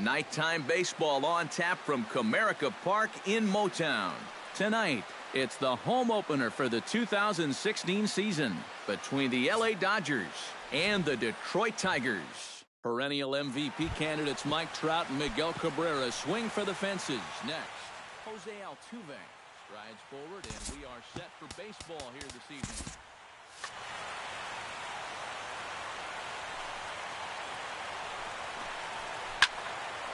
Nighttime baseball on tap from Comerica Park in Motown. Tonight, it's the home opener for the 2016 season between the LA Dodgers and the Detroit Tigers. Perennial MVP candidates Mike Trout and Miguel Cabrera swing for the fences. Next, Jose Altuve strides forward, and we are set for baseball here this evening.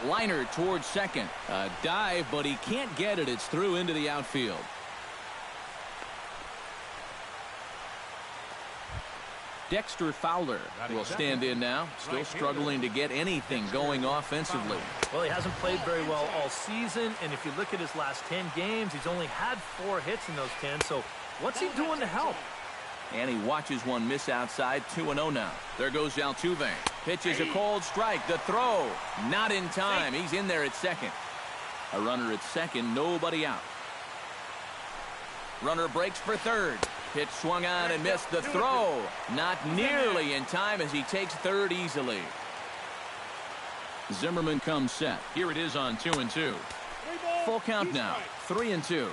Liner towards second. A dive, but he can't get it. It's through into the outfield. Dexter Fowler will stand in now. Still struggling to get anything going offensively. Well, he hasn't played very well all season, and if you look at his last 10 games, he's only had 4 hits in those 10. So what's he doing to help? And he watches one miss outside. 2-0 now. There goes Altuve. Pitches a cold strike. The throw. Not in time. He's in there at second. A runner at second. Nobody out. Runner breaks for third. Pitch swung on and missed. The throw. Not nearly in time as he takes third easily. Zimmerman comes set. Here it is on 2-2. Full count now. 3-2.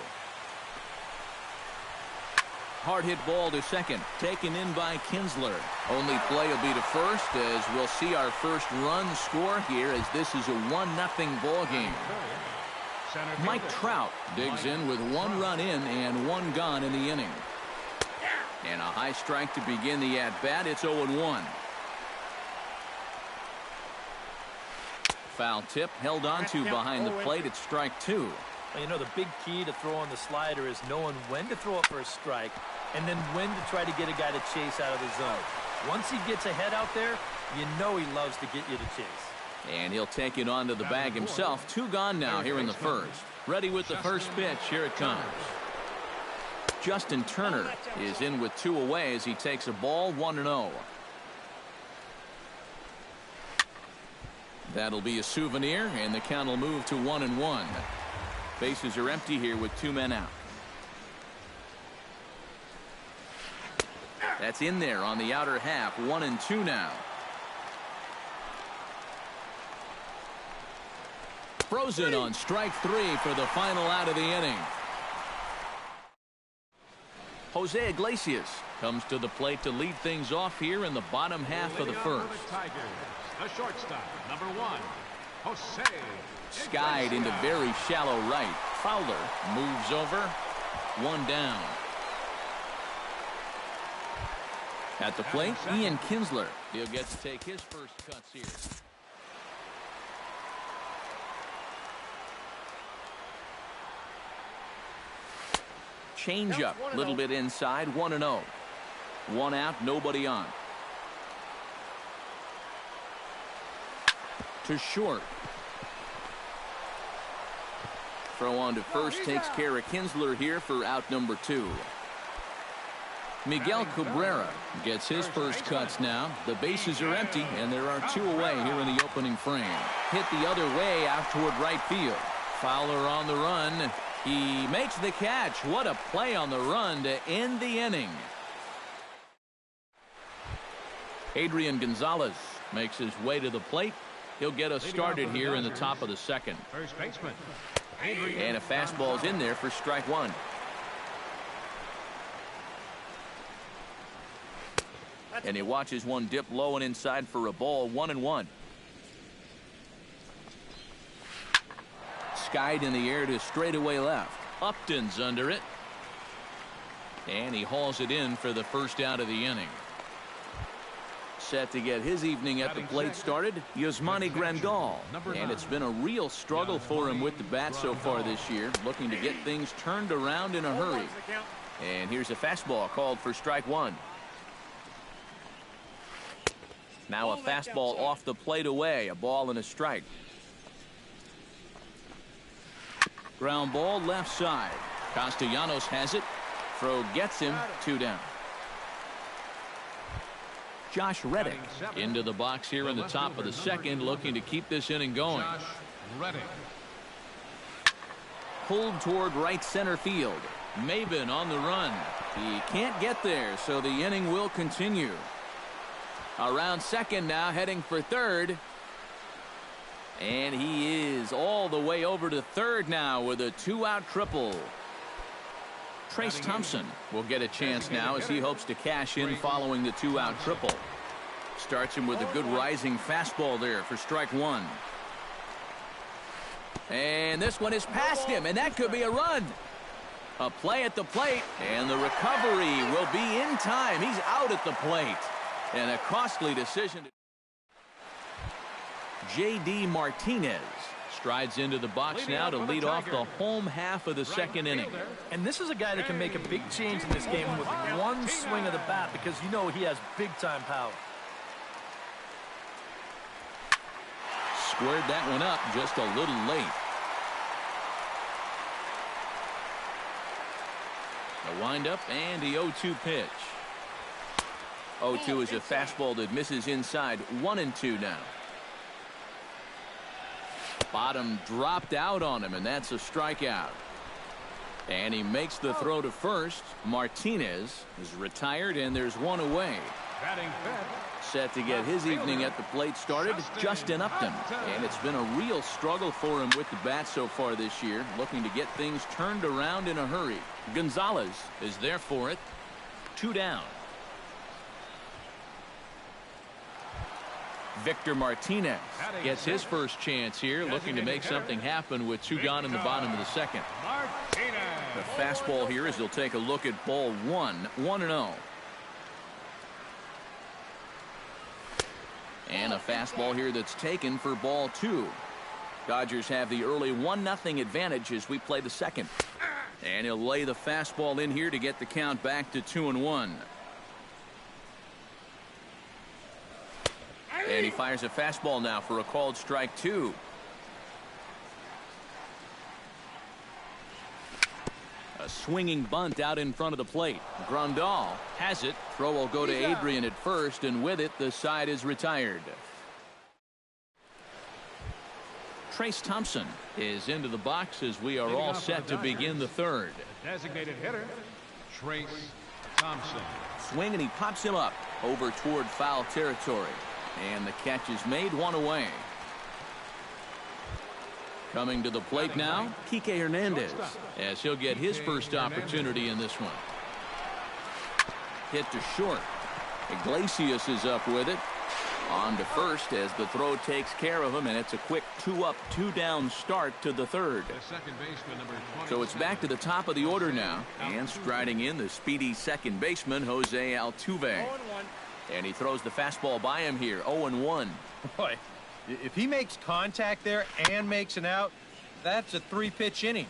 Hard hit ball to second, taken in by Kinsler. Only play will be to first as we'll see our first run score here as this is a 1-0 ball game. Mike Trout digs in with 1 run in and 1 gone in the inning. And a high strike to begin the at-bat. It's 0-1. Foul tip held on to behind the plate at strike 2. Well, you know, the big key to throwing the slider is knowing when to throw it for a strike and then when to try to get a guy to chase out of the zone. Once he gets ahead out there, you know he loves to get you to chase. And he'll take it onto the bag himself. 2 gone now here in the first. Ready with the first pitch. Here it comes. Justin Turner is in with 2 away as he takes a ball. 1-0. That'll be a souvenir, and the count will move to 1-1. Bases are empty here with 2 men out. That's in there on the outer half. 1-2 now. Frozen on strike 3 for the final out of the inning. Jose Iglesias comes to the plate to lead things off here in the bottom half of the first. The shortstop, number 1, Jose. Skied into very shallow right. Fowler moves over. 1 down. At the plate, Ian Kinsler. He'll get to take his first cuts here. Change up, a little bit inside. 1-0. 1 out, nobody on. To short. Throw on to first takes care of Kinsler here for out number 2. Miguel Cabrera gets his first cuts now. The bases are empty, and there are 2 away here in the opening frame. Hit the other way out toward right field. Fowler on the run. He makes the catch. What a play on the run to end the inning. Adrian Gonzalez makes his way to the plate. He'll get us started here in the top of the second. First baseman. And a fastball's in there for strike 1. And he watches one dip low and inside for a ball. 1-1. Skied in the air to straightaway left. Upton's under it. And he hauls it in for the first out of the inning. Set to get his evening at the plate started, Yasmani Grandal. And it's been a real struggle for him with the bat so far this year, looking to get things turned around in a hurry. And here's a fastball called for strike 1. Now a fastball off the plate away, a ball and a strike. Ground ball left side. Castellanos has it. Throw gets him. 2 down. Josh Reddick into the box here in the top of the second, looking to keep this inning going. Pulled toward right center field. Maben on the run. He can't get there, so the inning will continue. Around second now, heading for third. And he is all the way over to third now with a 2-out triple. Trace Thompson will get a chance now as he hopes to cash in following the 2-out triple. Starts him with a good rising fastball there for strike one. And this one is past him, and that could be a run. A play at the plate, and the recovery will be in time. He's out at the plate. And a costly decision. J.D. Martinez strides into the box now to lead off the home half of the second inning. And this is a guy that can make a big change in this game with one swing of the bat because you know he has big-time power. Squared that one up just a little late. A windup and the 0-2 pitch. 0-2 is a fastball that misses inside. 1-2 now. Bottom dropped out on him, and that's a strikeout. And he makes the throw to first. Martinez is retired, and there's one away. Set to get his evening at the plate started, Justin Upton. And it's been a real struggle for him with the bat so far this year, looking to get things turned around in a hurry. Gonzalez is there for it. 2 down. Victor Martinez gets his first chance here, looking to make something happen with 2 gone in the bottom of the second. The fastball here as he'll take a look at ball 1, 1-0. And a fastball here that's taken for ball 2. Dodgers have the early 1-0 advantage as we play the second. And he'll lay the fastball in here to get the count back to 2-1. And he fires a fastball now for a called strike 2. A swinging bunt out in front of the plate. Grandal has it. Throw will go to Adrian at first, and with it, the side is retired. Trace Thompson is into the box as we are all set to begin the third. The designated hitter, Trace Thompson. Swing, and he pops him up over toward foul territory. And the catch is made, 1 away. Coming to the plate now, Kike Hernandez, as he'll get his first opportunity in this one. Hit to short. Iglesias is up with it. On to first as the throw takes care of him, and it's a quick 2-up, 2-down start to the third. So it's back to the top of the order now, and striding in the speedy second baseman, Jose Altuve. And he throws the fastball by him here, 0-1. Boy, if he makes contact there and makes an out, that's a 3-pitch inning.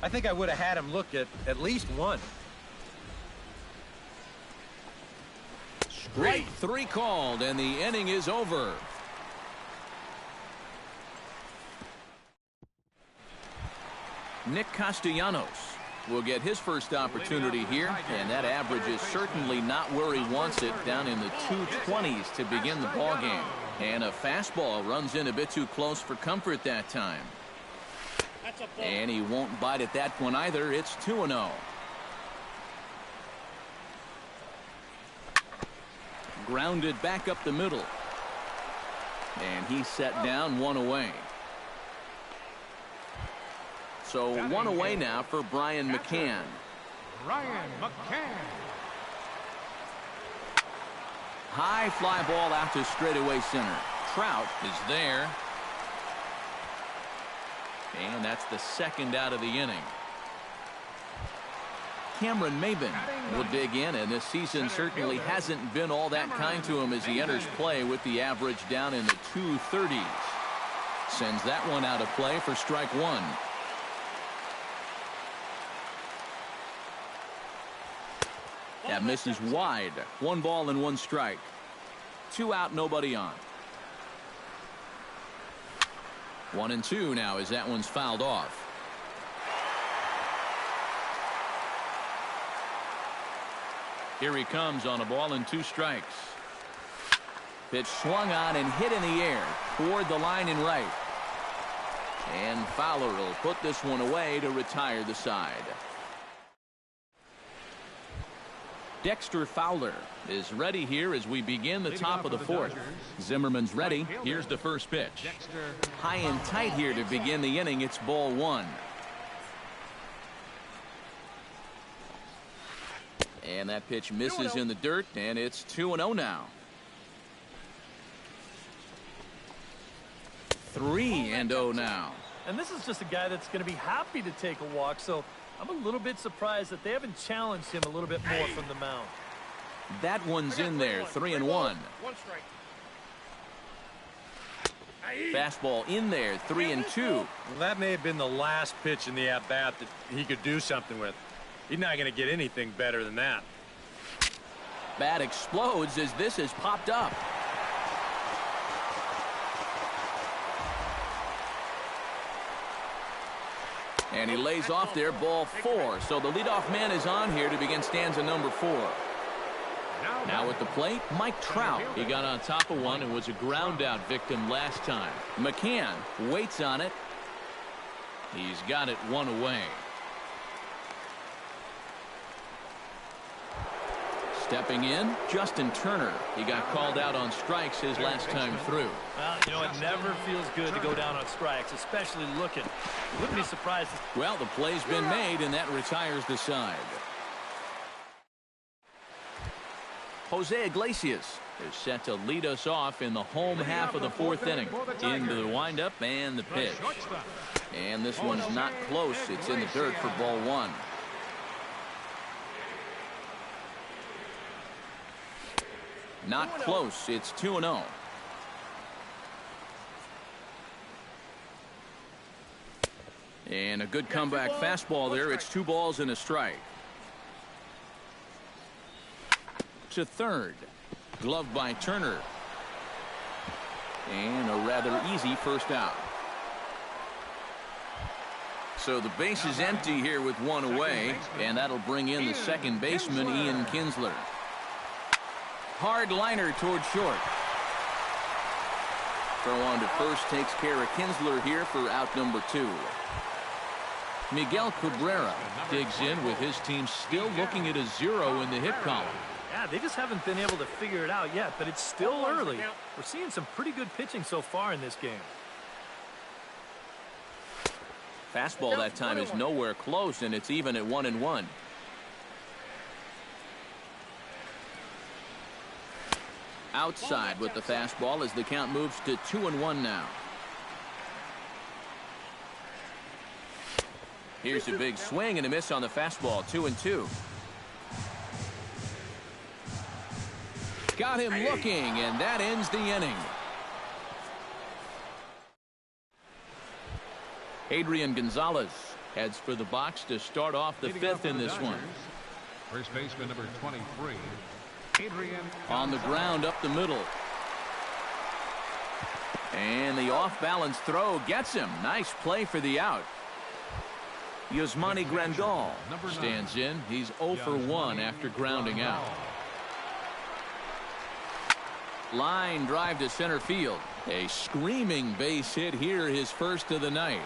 I think I would have had him look at least one. Strike 3 called, and the inning is over. Nick Castellanos will get his first opportunity here, and that average is certainly not where he wants it, down in the 220s to begin the ball game. And a fastball runs in a bit too close for comfort that time. And he won't bite at that one either. It's 2-0. Grounded back up the middle. And he's set down, 1 away. So 1 away now for Brian McCann. Brian McCann. High fly ball out to straightaway center. Trout is there. And that's the second out of the inning. Cameron Maybin will dig in, and this season certainly hasn't been all that kind to him as he enters play with the average down in the 230s. Sends that one out of play for strike 1. That misses wide. 1 ball and 1 strike. 2 out, nobody on. 1-2 now as that one's fouled off. Here he comes on a ball and 2 strikes. Pitch swung on and hit in the air toward the line in right. And Fowler will put this one away to retire the side. Dexter Fowler is ready here as we begin the top of the fourth. Zimmerman's ready. Here's the first pitch. High and tight here to begin the inning. It's ball one. And that pitch misses in the dirt, and it's 2-0 now. 3-0 now. And this is just a guy that's going to be happy to take a walk, so I'm a little bit surprised that they haven't challenged him a little bit more from the mound. That one's in there, 3-1. Fastball in there, 3-2. Well, that may have been the last pitch in the at-bat that he could do something with. He's not going to get anything better than that. Bat explodes as this has popped up. And he lays off there, ball four. So the leadoff man is on here to begin stanza number 4. Now at the plate, Mike Trout. He got on top of one and was a ground out victim last time. McCann waits on it. He's got it one away. Stepping in, Justin Turner. He got called out on strikes his last time through. Well, you know, it never feels good to go down on strikes, especially looking. Wouldn't be surprised. Well, the play's been made, and that retires the side. Jose Iglesias is set to lead us off in the home half of the fourth inning. Into the windup and the pitch. And this one's not close. It's in the dirt for ball one. Not close. It's 2-0. And a good comeback fastball there. It's 2 balls and a strike. To third. Glove by Turner. And a rather easy first out. So the base is empty here with one away. And that'll bring in the second baseman, Ian Kinsler. Hard liner toward short. Throw on to first takes care of Kinsler here for out number 2. Miguel Cabrera Digs in with his team still looking at a 0 in the hit column. Yeah, they just haven't been able to figure it out yet, but it's still early. We're seeing some pretty good pitching so far in this game. Fastball that time is nowhere close, and it's even at 1-1. Outside with the fastball as the count moves to 2-1 now. Here's a big swing and a miss on the fastball. 2-2. Got him looking, and that ends the inning. Adrian Gonzalez heads for the box to start off the 5th in this one. First baseman number 23. On the ground up the middle. And the off-balance throw gets him. Nice play for the out. Yasmani Grandal Stands in. He's 0 for 1 after grounding out. Line drive to center field. A screaming base hit here, his first of the night.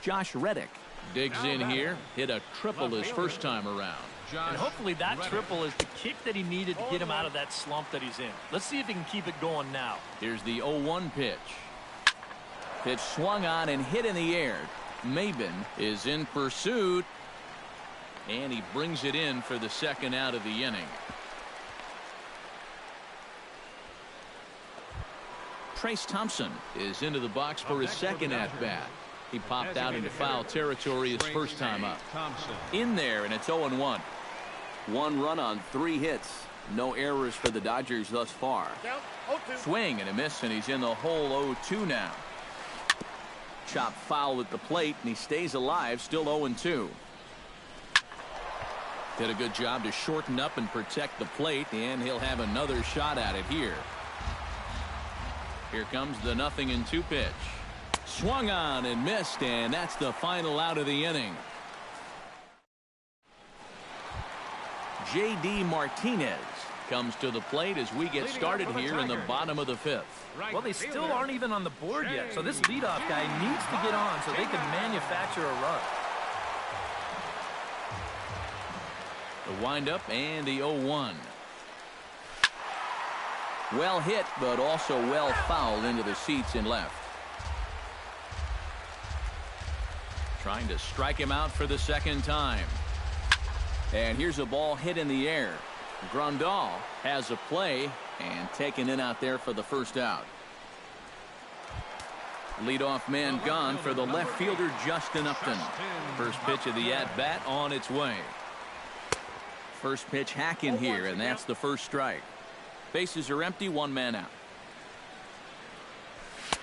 Josh Reddick digs in here. Hit a triple his first time around. And hopefully that triple is the kick that he needed to get him out of that slump that he's in. Let's see if he can keep it going now. Here's the 0-1 pitch. Pitch swung on and hit in the air. Maben is in pursuit. And he brings it in for the second out of the inning. Trace Thompson is into the box for his second at-bat. He popped out into foul territory his first time up. In there, and it's 0-1. 1 run on 3 hits. No errors for the Dodgers thus far. Swing and a miss, and he's in the hole 0-2 now. Chop foul at the plate, and he stays alive, still 0-2. Did a good job to shorten up and protect the plate, and he'll have another shot at it here. Here comes the 0-2 pitch. Swung on and missed, and that's the final out of the inning. J.D. Martinez comes to the plate as we get started here in the bottom of the 5th. Well, they still aren't even on the board yet, so this leadoff guy needs to get on so they can manufacture a run. The windup and the 0-1. Well hit, but also well fouled into the seats in left. Trying to strike him out for the second time. And here's a ball hit in the air. Grandal has a play and taken in out there for the first out. Leadoff man gone for the left fielder, Justin Upton. First pitch of the at-bat on its way. First pitch hack in here, and that's the first strike. Bases are empty, one man out.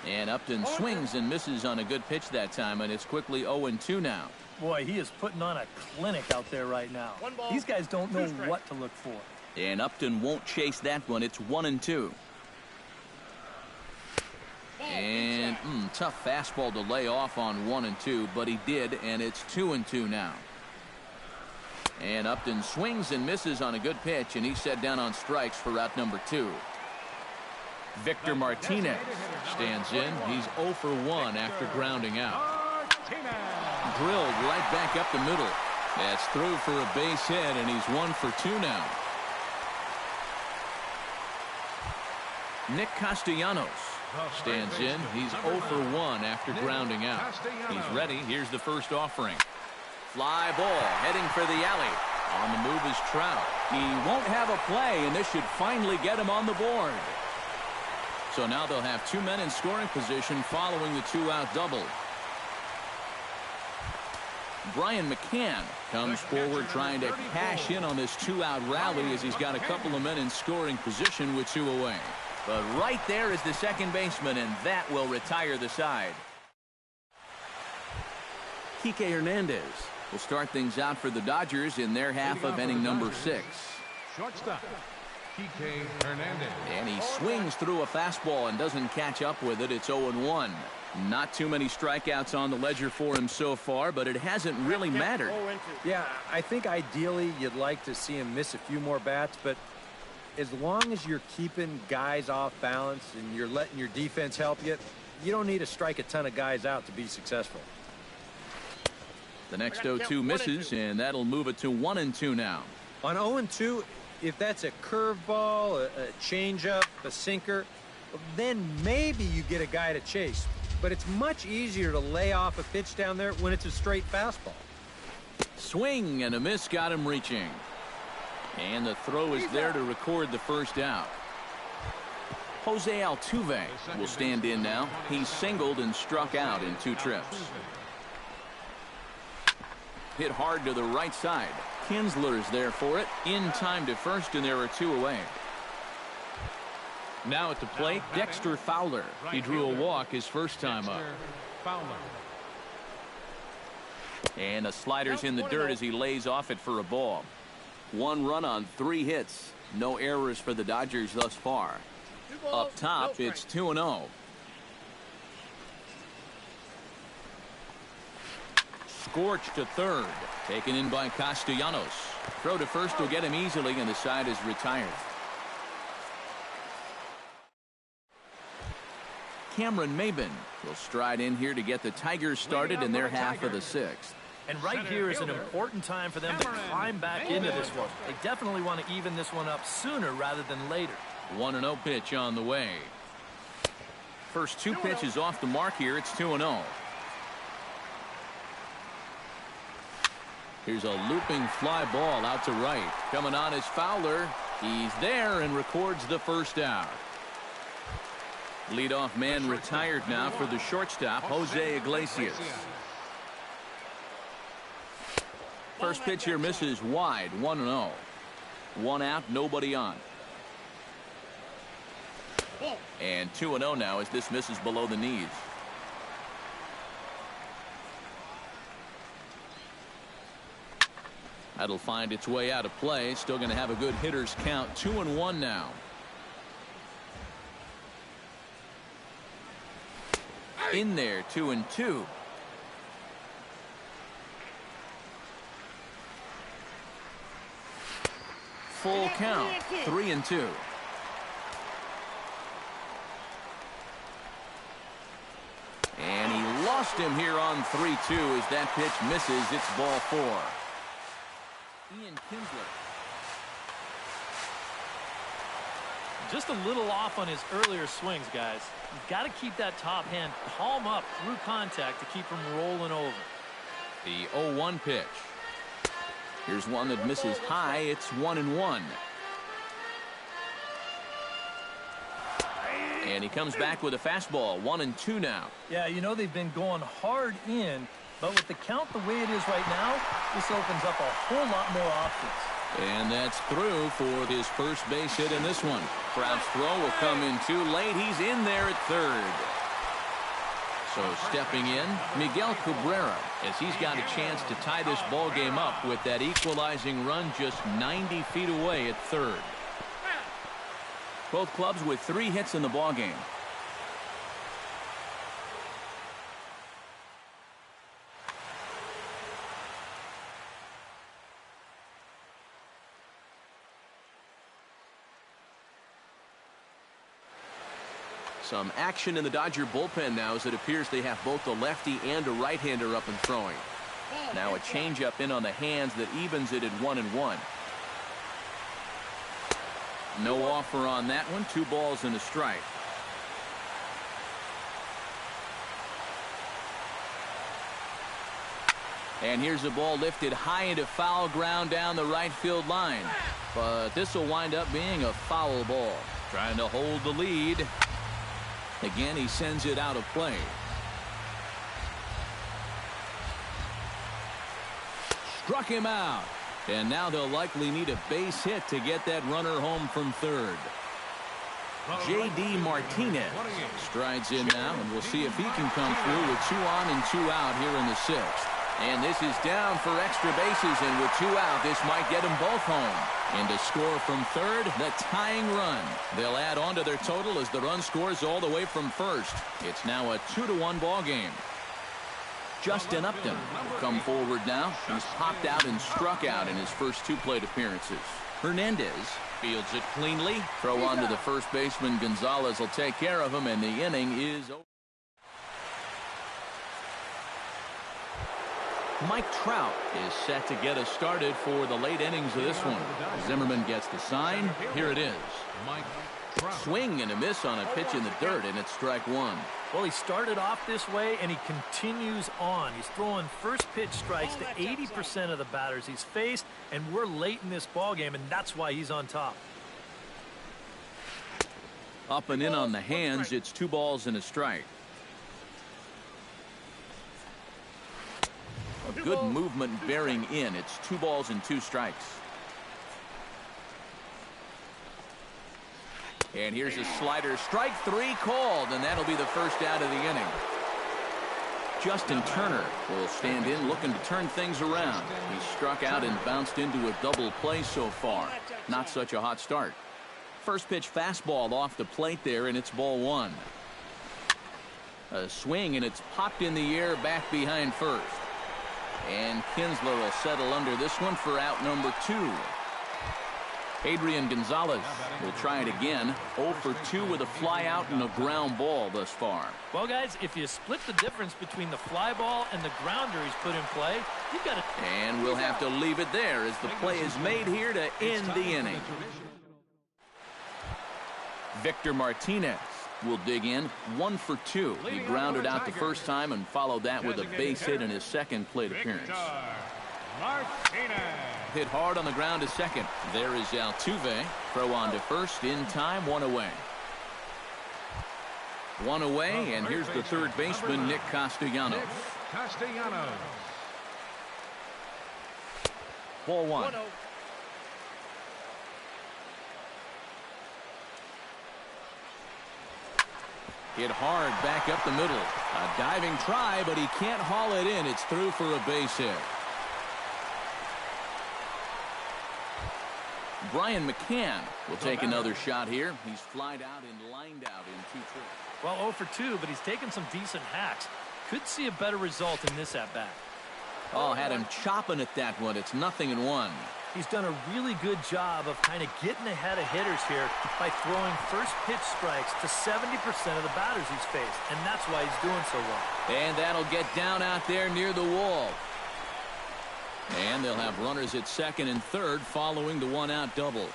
And Upton swings and misses on a good pitch that time, and it's quickly 0-2 now. Boy, he is putting on a clinic out there right now. These guys don't know what to look for. And Upton won't chase that one. It's 1-2. And tough fastball to lay off on 1-2, but he did, and it's 2-2 now. And Upton swings and misses on a good pitch, and he's set down on strikes for out number 2. Victor Martinez stands in. He's 0 for 1 after grounding out. Drilled right back up the middle. That's through for a base hit, and he's 1 for 2 now. Nick Castellanos stands in. He's 0 for 1 after grounding out. He's ready. Here's the first offering. Fly ball heading for the alley. On the move is Trout. He won't have a play, and this should finally get him on the board. So now they'll have 2 men in scoring position following the 2-out double. Brian McCann comes forward trying to cash in on this 2-out rally as he's got a couple of men in scoring position with 2 away. But right there is the second baseman, and that will retire the side. Kike Hernandez will start things out for the Dodgers in their half of inning number 6. Shortstop, Kike Hernandez. And he swings through a fastball and doesn't catch up with it. It's 0-1. Not too many strikeouts on the ledger for him so far, but it hasn't really mattered. Yeah, I think ideally you'd like to see him miss a few more bats, but as long as you're keeping guys off balance and you're letting your defense help you, you don't need to strike a ton of guys out to be successful. The next 0-2 misses, and that'll move it to 1-2 now. On 0-2, if that's a curveball, a changeup, a sinker, then maybe you get a guy to chase. But it's much easier to lay off a pitch down there when it's a straight fastball. Swing and a miss got him reaching. And the throw is there to record the first out. Jose Altuve will stand in now. He's singled and struck out in 2 trips. Hit hard to the right side. Kinsler's there for it. In time to first, and there are 2 away. Now at the plate, Dexter Fowler. He drew a walk his first time up. And a slider's in the dirt as he lays off it for a ball. 1 run on 3 hits. No errors for the Dodgers thus far. Up top, it's 2-0. Scorch to third. Taken in by Castellanos. Throw to first will get him easily, and the side is retired. Cameron Maybin will stride in here to get the Tigers started in their half of the 6th. And right here is an important time for them to climb back into this one. They definitely want to even this one up sooner rather than later. 1-0 pitch on the way. First 2 pitches off the mark here. It's 2-0. Here's a looping fly ball out to right. Coming on is Fowler. He's there and records the first out. Leadoff man retired now for the shortstop, Jose Iglesias. First pitch here misses wide, 1-0. 1 out, nobody on. And 2-0 now as this misses below the knees. That'll find its way out of play. Still going to have a good hitter's count. 2-1 now. In there, 2-2. Full count, 3-2. And he lost him here on 3-2 as that pitch misses. It's ball 4. Ian Kinsler. Just a little off on his earlier swings, guys. You've got to keep that top hand palm up through contact to keep him rolling over. The 0-1 pitch. Here's one that misses high. It's 1-1. And he comes back with a fastball. 1-2 now. Yeah, you know, they've been going hard in, but with the count the way it is right now, this opens up a whole lot more options. And that's through for his first base hit in this one. Trout's throw will come in too late. He's in there at third. So stepping in, Miguel Cabrera, as he's got a chance to tie this ball game up with that equalizing run just 90 feet away at third. Both clubs with 3 hits in the ball game. Some action in the Dodger bullpen now as it appears they have both a lefty and a right-hander up and throwing. Now a changeup in on the hands that evens it at 1-1. No offer on that one. 2 balls and a strike. And here's a ball lifted high into foul ground down the right field line. But this will wind up being a foul ball. Trying to hold the lead. Again, he sends it out of play. Struck him out. And now they'll likely need a base hit to get that runner home from third. J.D. Martinez strides in now, and we'll see if he can come through with 2 on and 2 out here in the 6th. And this is down for extra bases, and with 2 out, this might get them both home. And to score from third, the tying run. They'll add on to their total as the run scores all the way from first. It's now a 2-1 ball game. Justin Upton will come forward now. He's popped out and struck out in his first 2 plate appearances. Hernandez fields it cleanly. Throw on to the first baseman. Gonzalez will take care of him, and the inning is over. Mike Trout is set to get us started for the late innings of this one. Zimmerman gets the sign. Here it is. Swing and a miss on a pitch in the dirt, and it's strike 1. Well, he started off this way, and he continues on. He's throwing first pitch strikes to 80% of the batters he's faced, and we're late in this ballgame, and that's why he's on top. Up and in on the hands. It's 2 balls and a strike. A good movement bearing in. It's 2 balls and 2 strikes. And here's a slider. Strike 3 called, and that'll be the first out of the inning. Justin Turner will stand in looking to turn things around. He struck out and bounced into a double play so far. Not such a hot start. First pitch fastball off the plate there, and it's ball 1. A swing, and it's popped in the air back behind first. And Kinsler will settle under this one for out number 2. Adrian Gonzalez will try it again. 0 for 2 with a fly out and a ground ball thus far. Well, guys, if you split the difference between the fly ball and the grounder he's put in play, you've got to... And we'll have to leave it there as the play is made here to end the inning. Victor Martinez will dig in. 1 for 2. He grounded out the first time and followed that with a base hit in his second plate appearance. Hit hard on the ground to second. There is Altuve. Throw on to first in time. 1 away. 1 away, and here's the third baseman, Nick Castellanos. Ball 1. Hit hard back up the middle. A diving try, but he can't haul it in. It's through for a base hit. Brian McCann will take another shot here. He's flied out and lined out in 2 trips. Well, 0 for 2, but he's taken some decent hacks. Could see a better result in this at-bat. Oh, had him chopping at that one. It's 0-1. He's done a really good job of kind of getting ahead of hitters here by throwing first pitch strikes to 70% of the batters he's faced, and that's why he's doing so well. And that'll get down out there near the wall. And they'll have runners at second and third following the one-out double.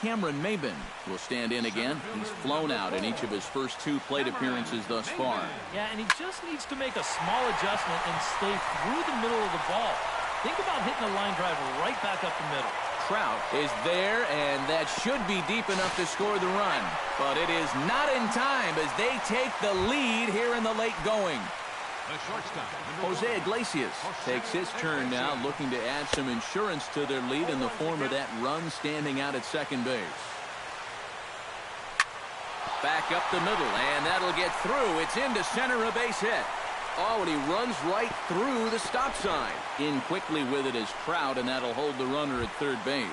Cameron Maben will stand in again. He's flown out in each of his first 2 plate appearances thus far. Yeah, and he just needs to make a small adjustment and stay through the middle of the ball. Think about hitting a line drive right back up the middle. Trout is there, and that should be deep enough to score the run. But it is not in time as they take the lead here in the late going. The shortstop, Jose Iglesias takes his turn now, looking to add some insurance to their lead in the form of that run standing out at second base. Back up the middle, and that'll get through. It's into center, a base hit. Oh, and he runs right through the stop sign. In quickly with it is Trout, and that'll hold the runner at third base.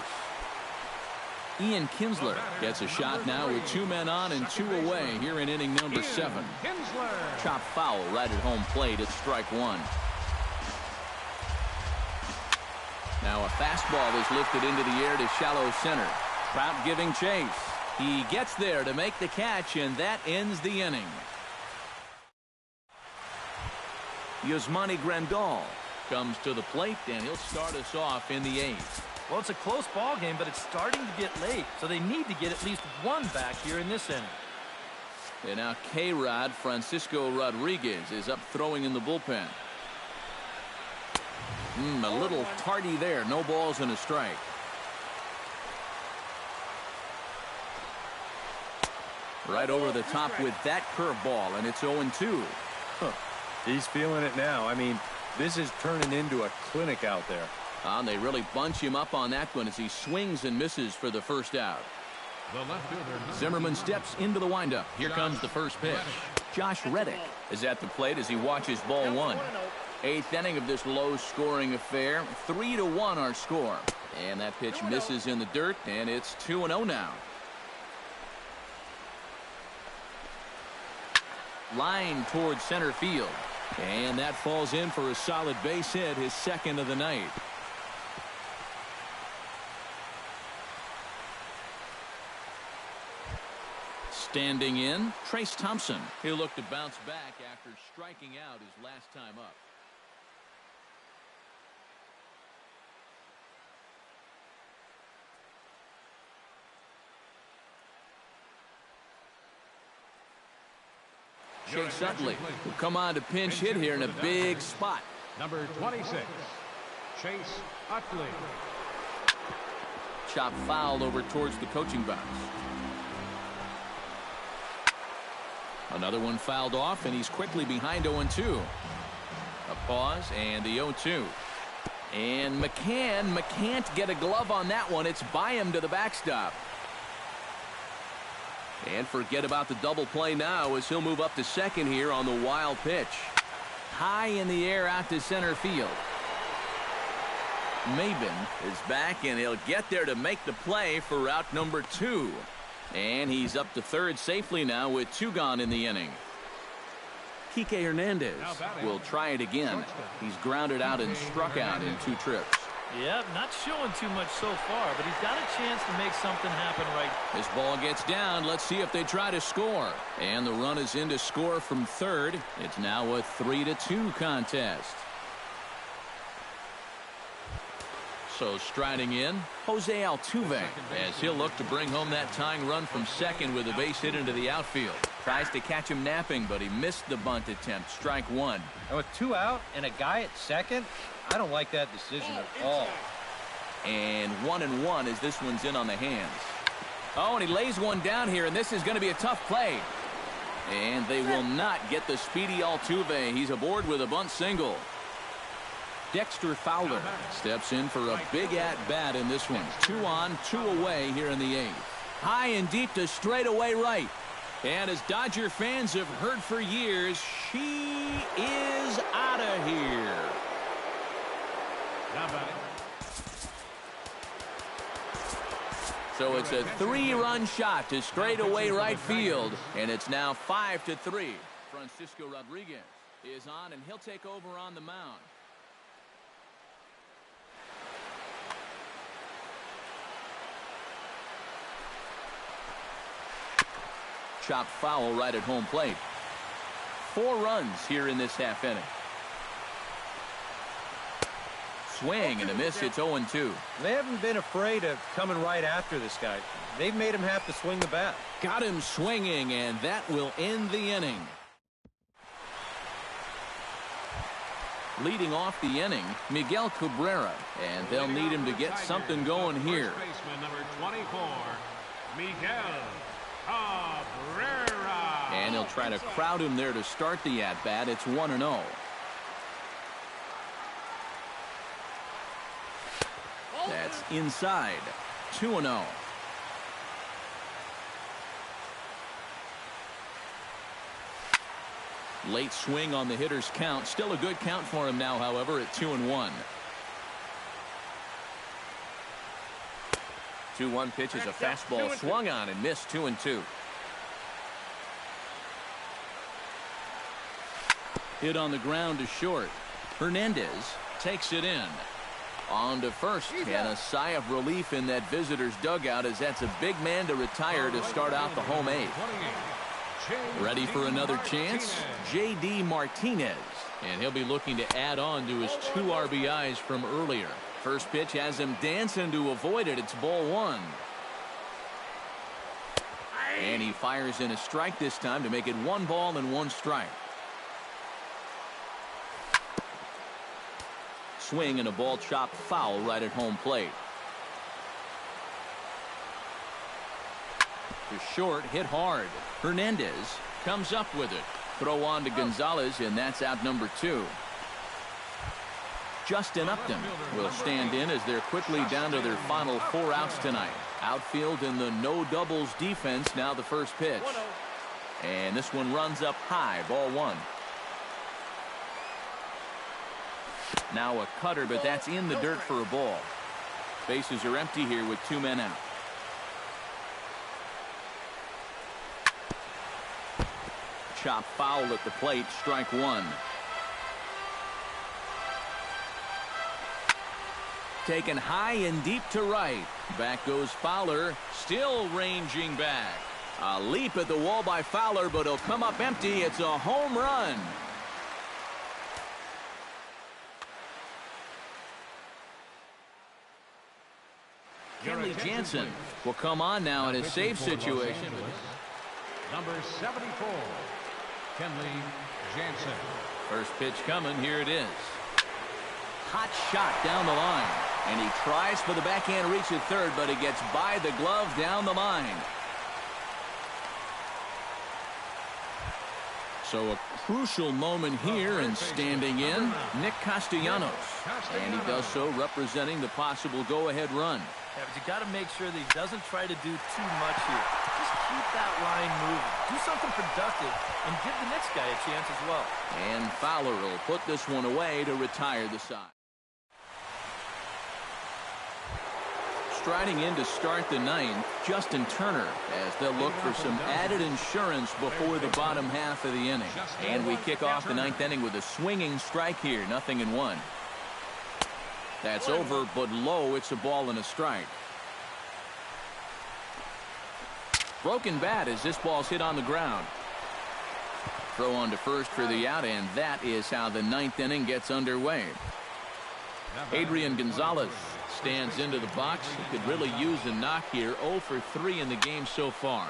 Ian Kinsler gets a shot now with 2 men on and 2 away here in inning number 7. Chop foul right at home plate at strike 1. Now a fastball is lifted into the air to shallow center. Trout giving chase. He gets there to make the catch, and that ends the inning. Yasmani Grandal comes to the plate, and he'll start us off in the 8th. Well, it's a close ball game, but it's starting to get late, so they need to get at least 1 back here in this inning. And now K-Rod Francisco Rodriguez is up throwing in the bullpen. A little tardy there. No balls and a strike. Right over the top with that curveball, and it's 0-2. He's feeling it now. I mean, this is turning into a clinic out there. And they really bunch him up on that one as he swings and misses for the first out. Zimmerman steps into the windup. Here comes the first pitch. Josh Reddick is at the plate as he watches ball 1. 8th inning of this low-scoring affair. 3-1 our score. And that pitch misses in the dirt, and it's 2-0 now. Line towards center field. And that falls in for a solid base hit, his 2nd of the night. Standing in, Trace Thompson. He'll look to bounce back after striking out his last time up. Chase Utley will come on to pinch hit here in a big spot. Number 26, Chase Utley. Chop foul over towards the coaching box. Another one fouled off, and he's quickly behind 0-2. A pause, and the 0-2. And McCann can't get a glove on that one. It's by him to the backstop. And forget about the double play now as he'll move up to second here on the wild pitch. High in the air out to center field. Maben is back, and he'll get there to make the play for route number 2. And he's up to third safely now with 2 gone in the inning. Kike Hernandez will try it again. He's grounded out and struck out in 2 trips. Yep, not showing too much so far, but he's got a chance to make something happen right. This ball gets down. Let's see if they try to score. And the run is in to score from third. It's now a 3-2 contest. So striding in, Jose Altuve, as he'll look to bring home that tying run from second with a base hit into the outfield. Tries to catch him napping, but he missed the bunt attempt. Strike 1. And with 2 out and a guy at second, I don't like that decision at all. And 1-1 as this one's in on the hands. Oh, and he lays one down here, and this is going to be a tough play. And they will not get the speedy Altuve. He's aboard with a bunt single. Dexter Fowler steps in for a big at-bat in this one. 2 on, 2 away here in the 8th. High and deep to straightaway right. And as Dodger fans have heard for years, she is out of here. So it's a 3-run shot to straightaway right field, and it's now 5-3. Francisco Rodriguez is on, and he'll take over on the mound. Chop foul right at home plate. 4 runs here in this half inning. swing and a miss. It's 0-2. They haven't been afraid of coming right after this guy. They've made him have to swing the bat. Got him swinging, and that will end the inning. Leading off the inning, Miguel Cabrera, and they'll need him to get something going here. First baseman number 24, Miguel Cabrera. And he'll try to crowd him there to start the at-bat. It's 1-0. That's inside. 2-0. Late swing on the hitter's count. Still a good count for him now, however, at 2-1. 2-1 pitch is a fastball swung on and missed. 2-2. Hit on the ground to short. Hernandez takes it in. On to first, and a sigh of relief in that visitor's dugout as that's a big man to retire to start out the home eighth. Ready for another chance? J.D. Martinez, and he'll be looking to add on to his 2 RBIs from earlier. First pitch has him dancing to avoid it. It's ball 1. And he fires in a strike this time to make it 1 ball and 1 strike. Swing and a ball chopped foul right at home plate. To short, hit hard. Hernandez comes up with it. Throw on to Gonzalez, and that's out number 2. Justin Upton will stand in as they're quickly down to their final 4 outs tonight. Outfield in the no doubles defense. Now the first pitch. And this one runs up high. Ball 1. Now a cutter, but that's in the dirt for a ball. Bases are empty here with 2 men out. Chop foul at the plate. Strike 1. Taken high and deep to right. Back goes Fowler, still ranging back. A leap at the wall by Fowler, but he'll come up empty. It's a home run. Kenley Jansen will come on now in a save situation. Number 74, Kenley Jansen. First pitch coming. Here it is. Hot shot down the line. And he tries for the backhand reach at third, but he gets by the glove down the line. So a crucial moment here, and standing in, Nick Castellanos. And he does so representing the possible go-ahead run. Yeah, but you got to make sure that he doesn't try to do too much here. Just keep that line moving. Do something productive and give the next guy a chance as well. And Fowler will put this one away to retire the side. Striding in to start the 9th, Justin Turner, as they'll look for some added insurance before the bottom half of the inning. And we kick off the 9th inning with a swinging strike here, 0-1. That's over, but low. It's a ball and a strike. Broken bat as this ball's hit on the ground. Throw on to first for the out, and that is how the 9th inning gets underway. Adrian Gonzalez stands into the box. He could really use a knock here. 0 for 3 in the game so far.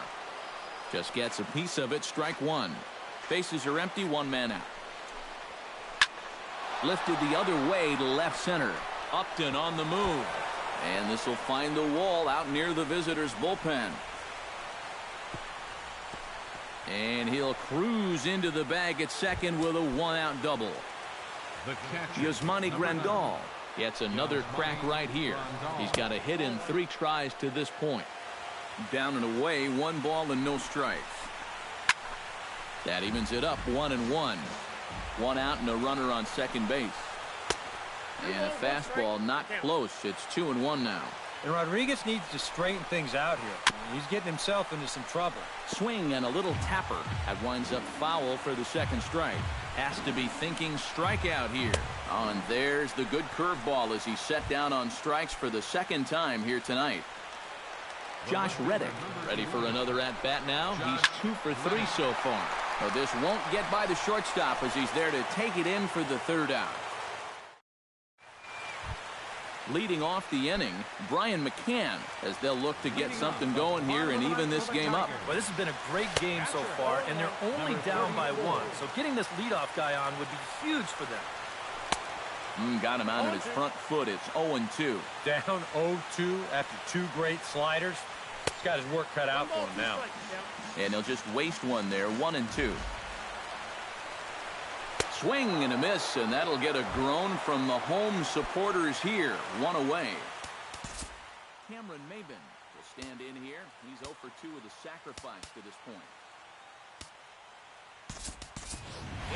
Just gets a piece of it. Strike 1. Bases are empty. 1 man out. Lifted the other way to left center. Upton on the move. And this will find the wall out near the visitors' bullpen. And he'll cruise into the bag at second with a 1-out double. Yasmani Grandal gets another crack right here. He's got a hit in 3 tries to this point. Down and away, 1 ball and no strikes. That evens it up, 1-1. 1 out and a runner on second base. And a fastball not close. It's 2-1 now. And Rodriguez needs to straighten things out here. He's getting himself into some trouble. Swing and a little tapper. That winds up foul for the second strike. Has to be thinking strikeout here. Oh, and there's the good curveball as he's set down on strikes for the 2nd time here tonight. Josh Reddick ready for another at-bat now. He's 2 for 3 so far. Well, this won't get by the shortstop as he's there to take it in for the 3rd out. Leading off the inning, Brian McCann, as they'll look to get something going here and even this game up. Well, this has been a great game so far, and they're only down by 1. So getting this leadoff guy on would be huge for them. Got him out on his front foot. It's 0-2. Down 0-2 after 2 great sliders. He's got his work cut out for him now. And he'll just waste one there, 1-2. Swing and a miss, and that'll get a groan from the home supporters here. 1 away. Cameron Maben will stand in here. He's 0 for 2 with a sacrifice to this point.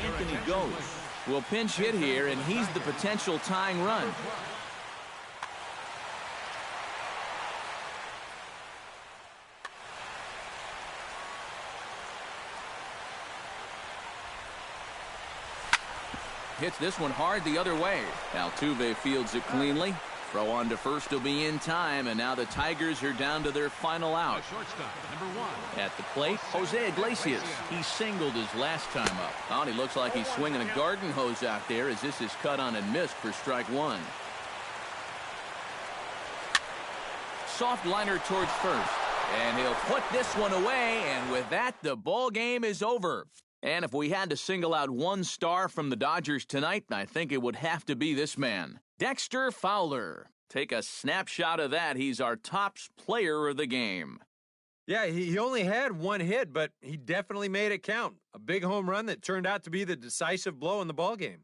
Anthony goes. Will pinch hit here, and he's the potential tying run. Hits this one hard the other way. Altuve fields it cleanly. Throw on to first will be in time, and now the Tigers are down to their final out. Shortstop, number 1. At the plate, Jose Iglesias. He singled his last time up. Oh, and he looks like he's swinging a garden hose out there as this is cut on and missed for strike 1. Soft liner towards first. And he'll put this one away, and with that, the ball game is over. And if we had to single out one star from the Dodgers tonight, I think it would have to be this man, Dexter Fowler. Take a snapshot of that. He's our top player of the game. Yeah, he only had 1 hit, but he definitely made it count. A big home run that turned out to be the decisive blow in the ballgame.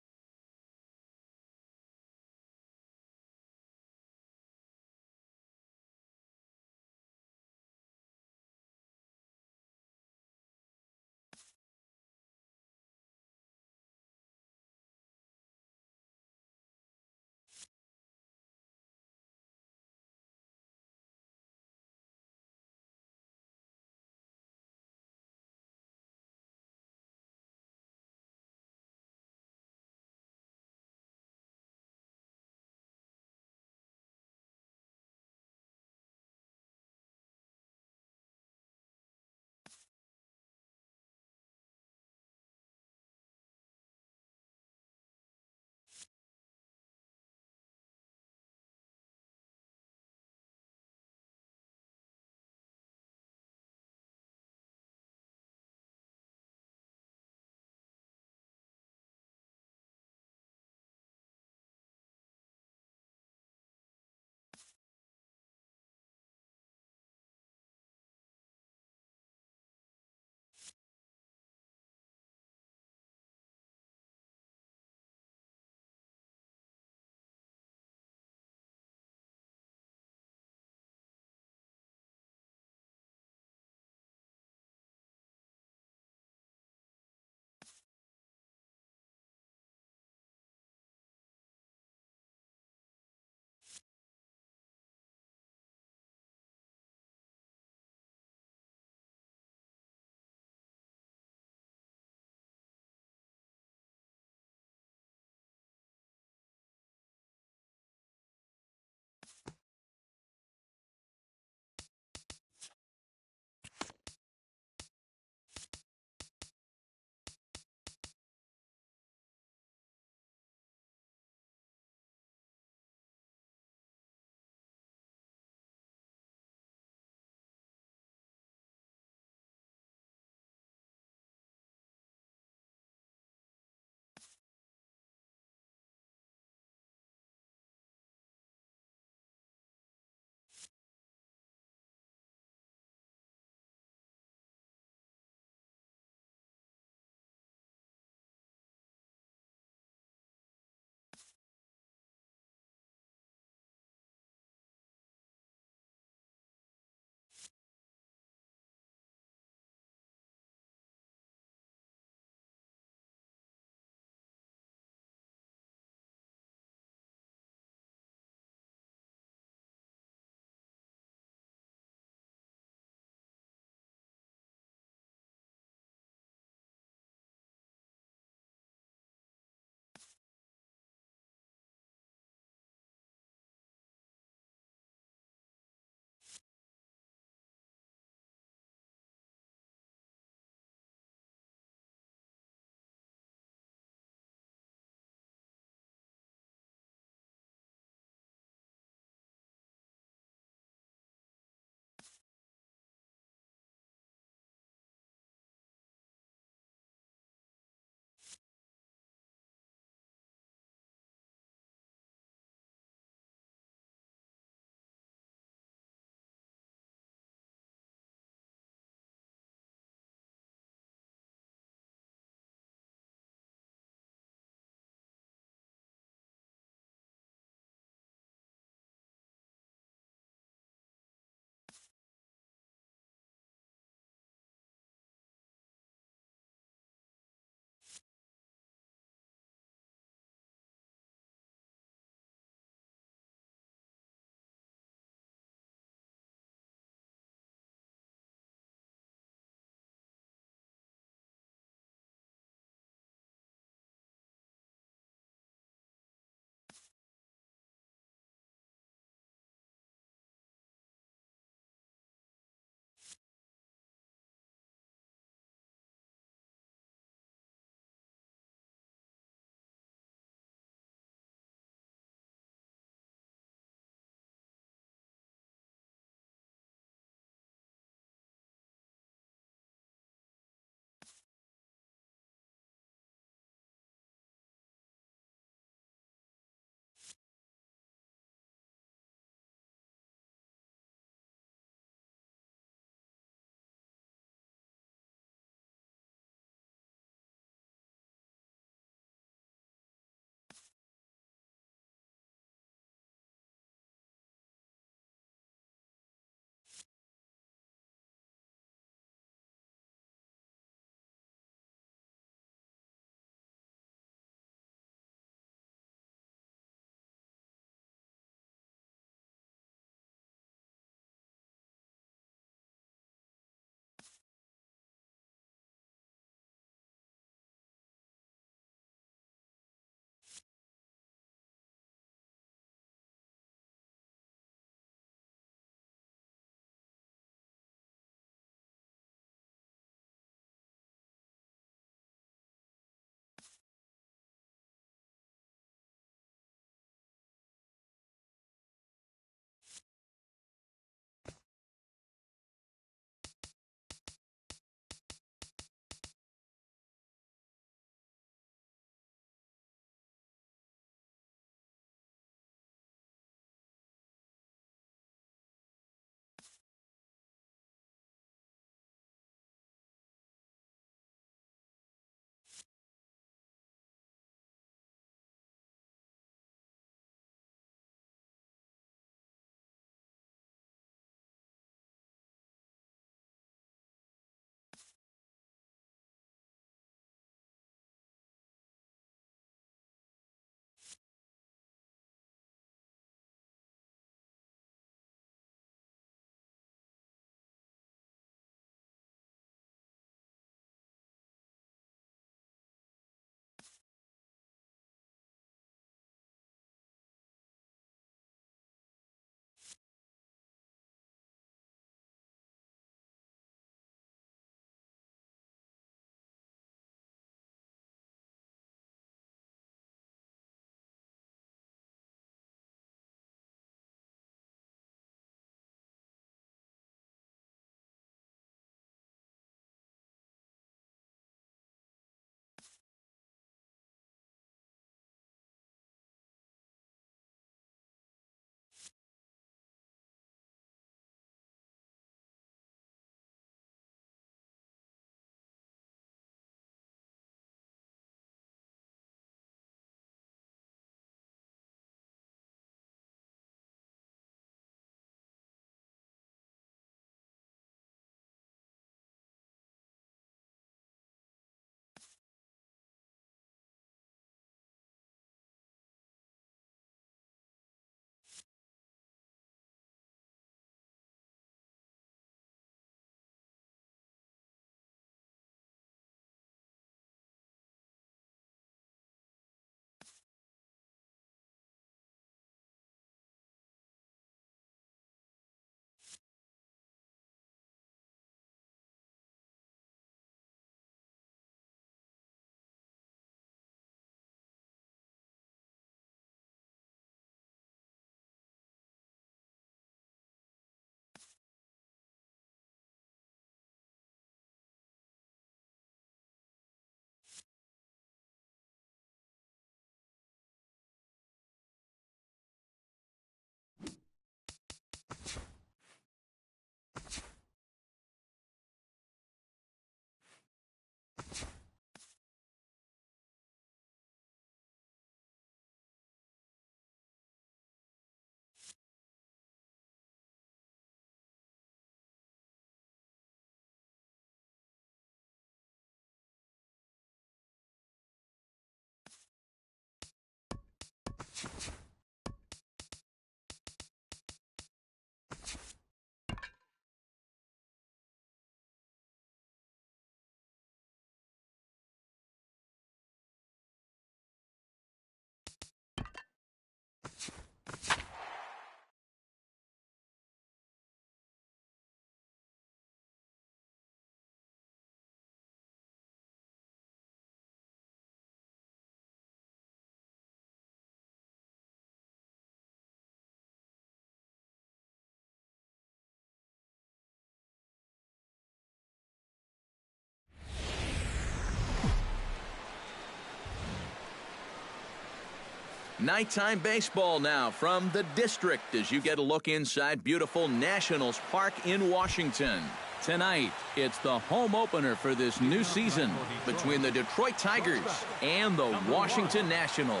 Nighttime baseball now from the district as you get a look inside beautiful Nationals Park in Washington. Tonight, it's the home opener for this new season between the Detroit Tigers and the Washington Nationals.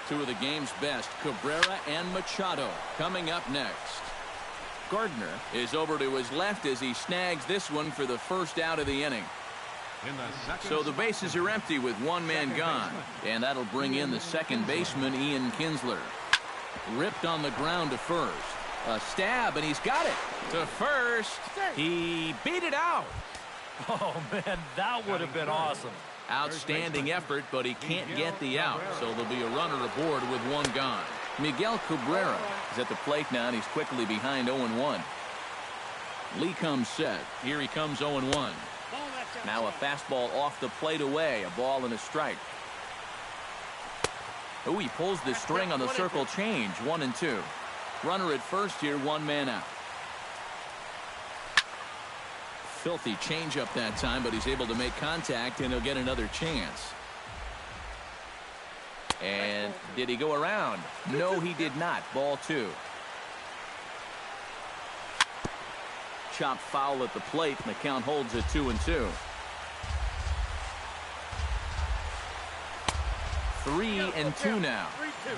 Two of the game's best, Cabrera and Machado, coming up next. Gardner is over to his left as he snags this one for the first out of the inning. So the bases are empty with one man gone, and that'll bring in the second baseman, Ian Kinsler. Ripped on the ground to first. A stab, and he's got it. To first. He beat it out. Oh, man, that would have been awesome. Outstanding effort, but he can't get the out, so there'll be a runner aboard with one gone. Miguel Cabrera is at the plate now, and he's quickly behind 0-1. Lee comes set. Here he comes 0-1. Now a fastball off the plate away. A ball and a strike. Oh, he pulls the string on the circle change. 1-2. Runner at first here, one man out. Filthy changeup that time, but he's able to make contact, and he'll get another chance. And did he go around? No, he did not. Ball 2. Chopped foul at the plate, and the count holds at 2-2. 3-2 now.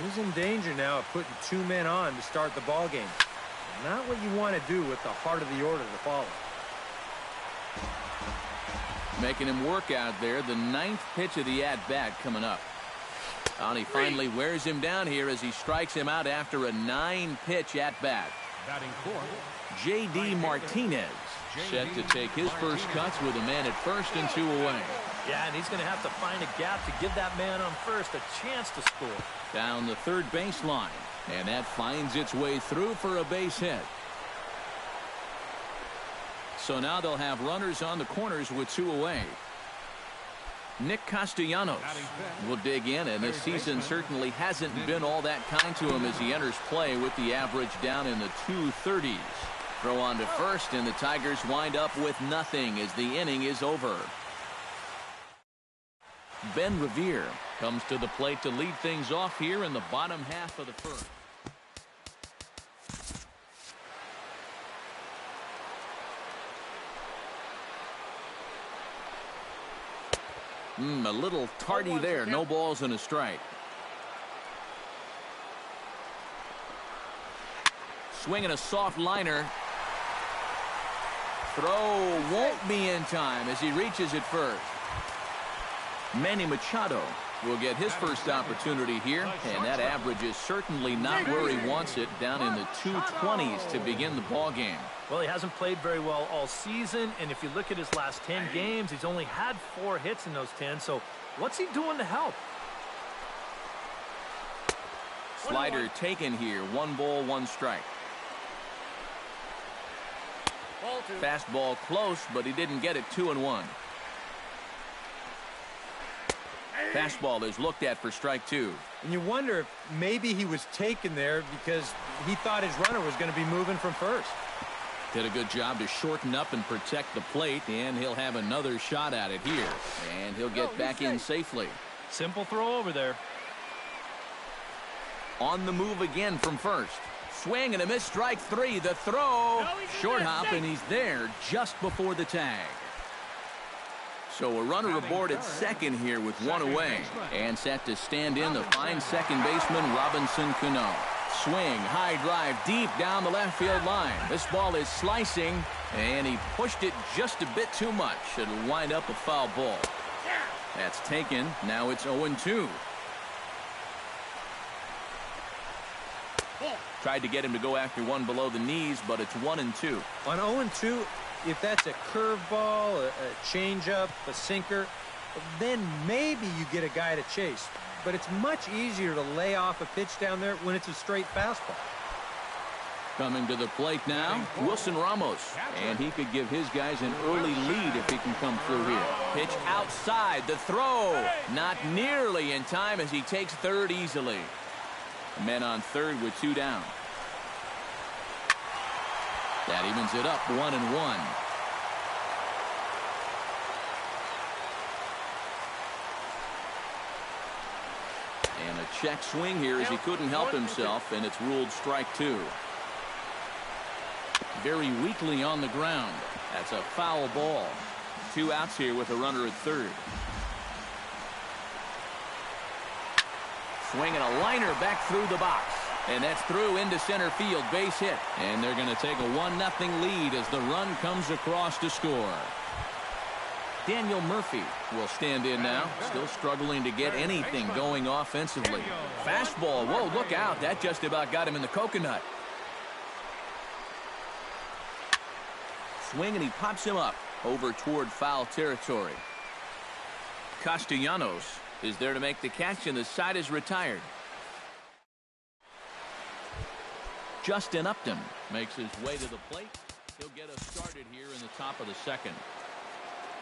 He's in danger now of putting two men on to start the ball game. Not what you want to do with the heart of the order to follow. Making him work out there. The 9th pitch of the at-bat coming up. And he finally wears him down here as he strikes him out after a 9-pitch at-bat. J.D. Martinez set to take his first cuts with a man at first and 2 away. Yeah, and he's going to have to find a gap to give that man on first a chance to score. Down the third baseline, and that finds its way through for a base hit. So now they'll have runners on the corners with 2 away. Nick Castellanos will dig in, and this season certainly hasn't been all that kind to him as he enters play with the average down in the 230s. Throw on to first, and the Tigers wind up with nothing as the inning is over. Ben Revere comes to the plate to lead things off here in the bottom half of the first. A little tardy there. No balls and a strike. Swinging a soft liner. Throw won't be in time as he reaches it first. Manny Machado will get his first opportunity here, and that average is certainly not where he wants it, down in the 220s to begin the ball game. Well, he hasn't played very well all season, and if you look at his last 10 games, he's only had 4 hits in those 10, so what's he doing to help? Slider taken here. 1 ball, 1 strike. Fastball close, but he didn't get it. 2-1. Fastball is looked at for strike 2. And you wonder if maybe he was taken there because he thought his runner was going to be moving from first. Did a good job to shorten up and protect the plate, and he'll have another shot at it here. And he'll get back in safely. Simple throw over there. On the move again from first. Swing and a miss, strike 3. The throw. Short hop, and he's there just before the tag. So a runner aboard at second here with 1 away. And set to stand in the fine second baseman, Robinson Cano. Swing, high drive, deep down the left field line. This ball is slicing, and he pushed it just a bit too much. It'll wind up a foul ball. That's taken. Now it's 0-2. Tried to get him to go after one below the knees, but it's 1-2. On 0-2, if that's a curveball, a changeup, a sinker, then maybe you get a guy to chase. But it's much easier to lay off a pitch down there when it's a straight fastball. Coming to the plate now, Wilson Ramos. And he could give his guys an early lead if he can come through here. Pitch outside, the throw. Not nearly in time as he takes third easily. Men on third with 2 down. That evens it up, 1-1. And a check swing here as he couldn't help himself, and it's ruled strike two. Very weakly on the ground. That's a foul ball. 2 outs here with a runner at third. Swinging a liner back through the box. And that's through into center field, base hit. And they're going to take a 1-0 lead as the run comes across to score. Daniel Murphy will stand in now, still struggling to get anything going offensively. Fastball, whoa, look out. That just about got him in the coconut. Swing, and he pops him up over toward foul territory. Castellanos is there to make the catch, and the side is retired. Justin Upton makes his way to the plate. He'll get us started here in the top of the second.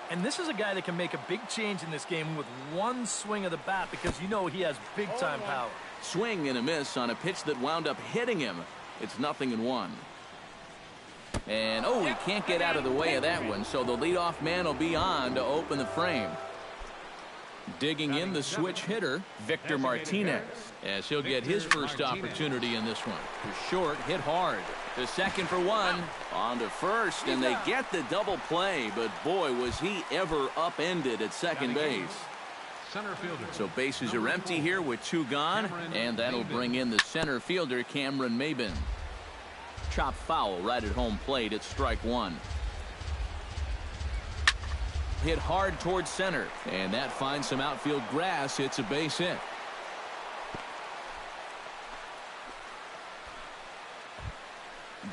And this is a guy that can make a big change in this game with one swing of the bat, because you know he has big-time power. Swing and a miss on a pitch that wound up hitting him. It's 0-1. And, oh, he can't get out of the way of that one, so the leadoff man will be on to open the frame. Digging in the switch hitter, Victor Martinez, as he'll get his first opportunity in this one. To short, hit hard. To second for one. On to first, and they get the double play, but boy, was he ever upended at second base. So bases are empty here with 2 gone, and that'll bring in the center fielder, Cameron Maybin. Chop foul right at home plate at strike 1. Hit hard towards center, and that finds some outfield grass. It's a base hit.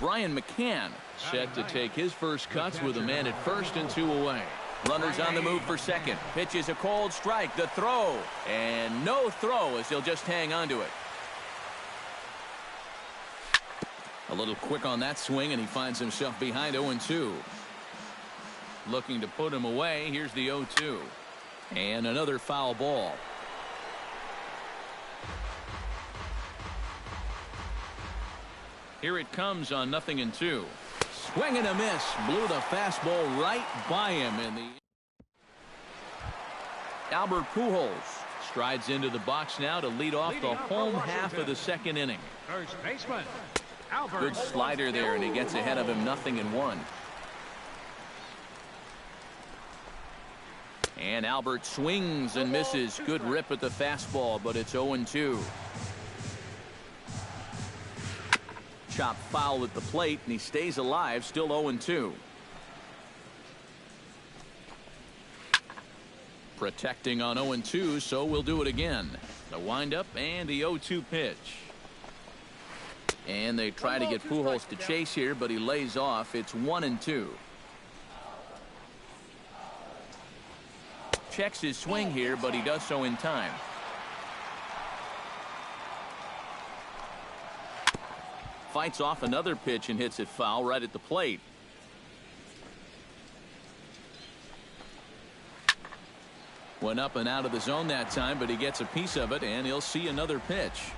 Brian McCann set to take his first cuts with a man at first and 2 away. Runners on the move for second. Pitches a cold strike. The throw, and no throw as he'll just hang on to it. A little quick on that swing, and he finds himself behind 0-2. Looking to put him away. Here's the 0-2. And another foul ball. Here it comes on 0-2. Swing and a miss. Blew the fastball right by him. In the Albert Pujols strides into the box now to lead off the home half of the second inning. First baseman, Albert. Good slider there, and he gets ahead of him. 0-1. And Albert swings and misses. Good rip at the fastball, but it's 0-2. Chop foul at the plate, and he stays alive, still 0-2. Protecting on 0-2, so we'll do it again. The windup and the 0-2 pitch. And they try to get Pujols to chase here, but he lays off. It's 1-2. Checks his swing here, but he does so in time. Fights off another pitch and hits it foul right at the plate. Went up and out of the zone that time, but he gets a piece of it, and he'll see another pitch.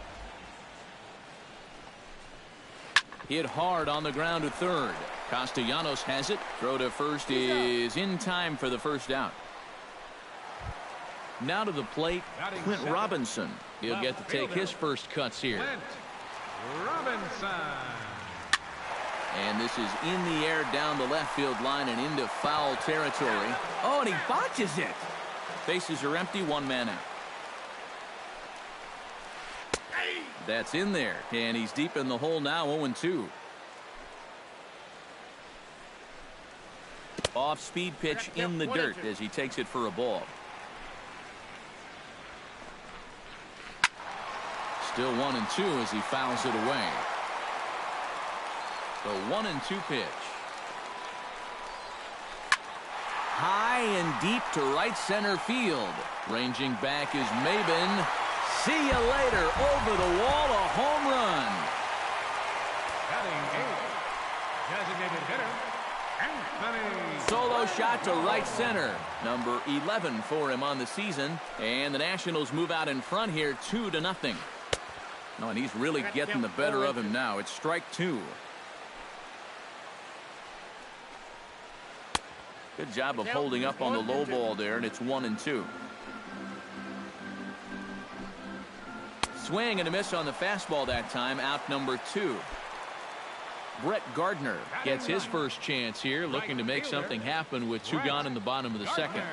Hit hard on the ground to third. Castellanos has it. Throw to first is in time for the first out. Now to the plate, Clint Robinson. He'll get to take his first cuts here. Clint Robinson. And this is in the air down the left field line and into foul territory. Oh, and he botches it. Bases are empty, 1 man out. That's in there, and he's deep in the hole now, 0-2. Off-speed pitch in the dirt as he takes it for a ball. Still 1-2 as he fouls it away. The 1-2 pitch. High and deep to right center field. Ranging back is Maybin. See you later. Over the wall, a home run. Batting 8. Designated hitter, Anthony. Solo shot to right center. Number 11 for him on the season. And the Nationals move out in front here 2-0. Oh, and he's really getting the better of him now. It's strike 2. Good job of holding up on the low ball there, and it's 1-2. swing and a miss on the fastball that time, out number 2. Brett Gardner gets his first chance here, looking to make something happen with 2 gone in the bottom of the second.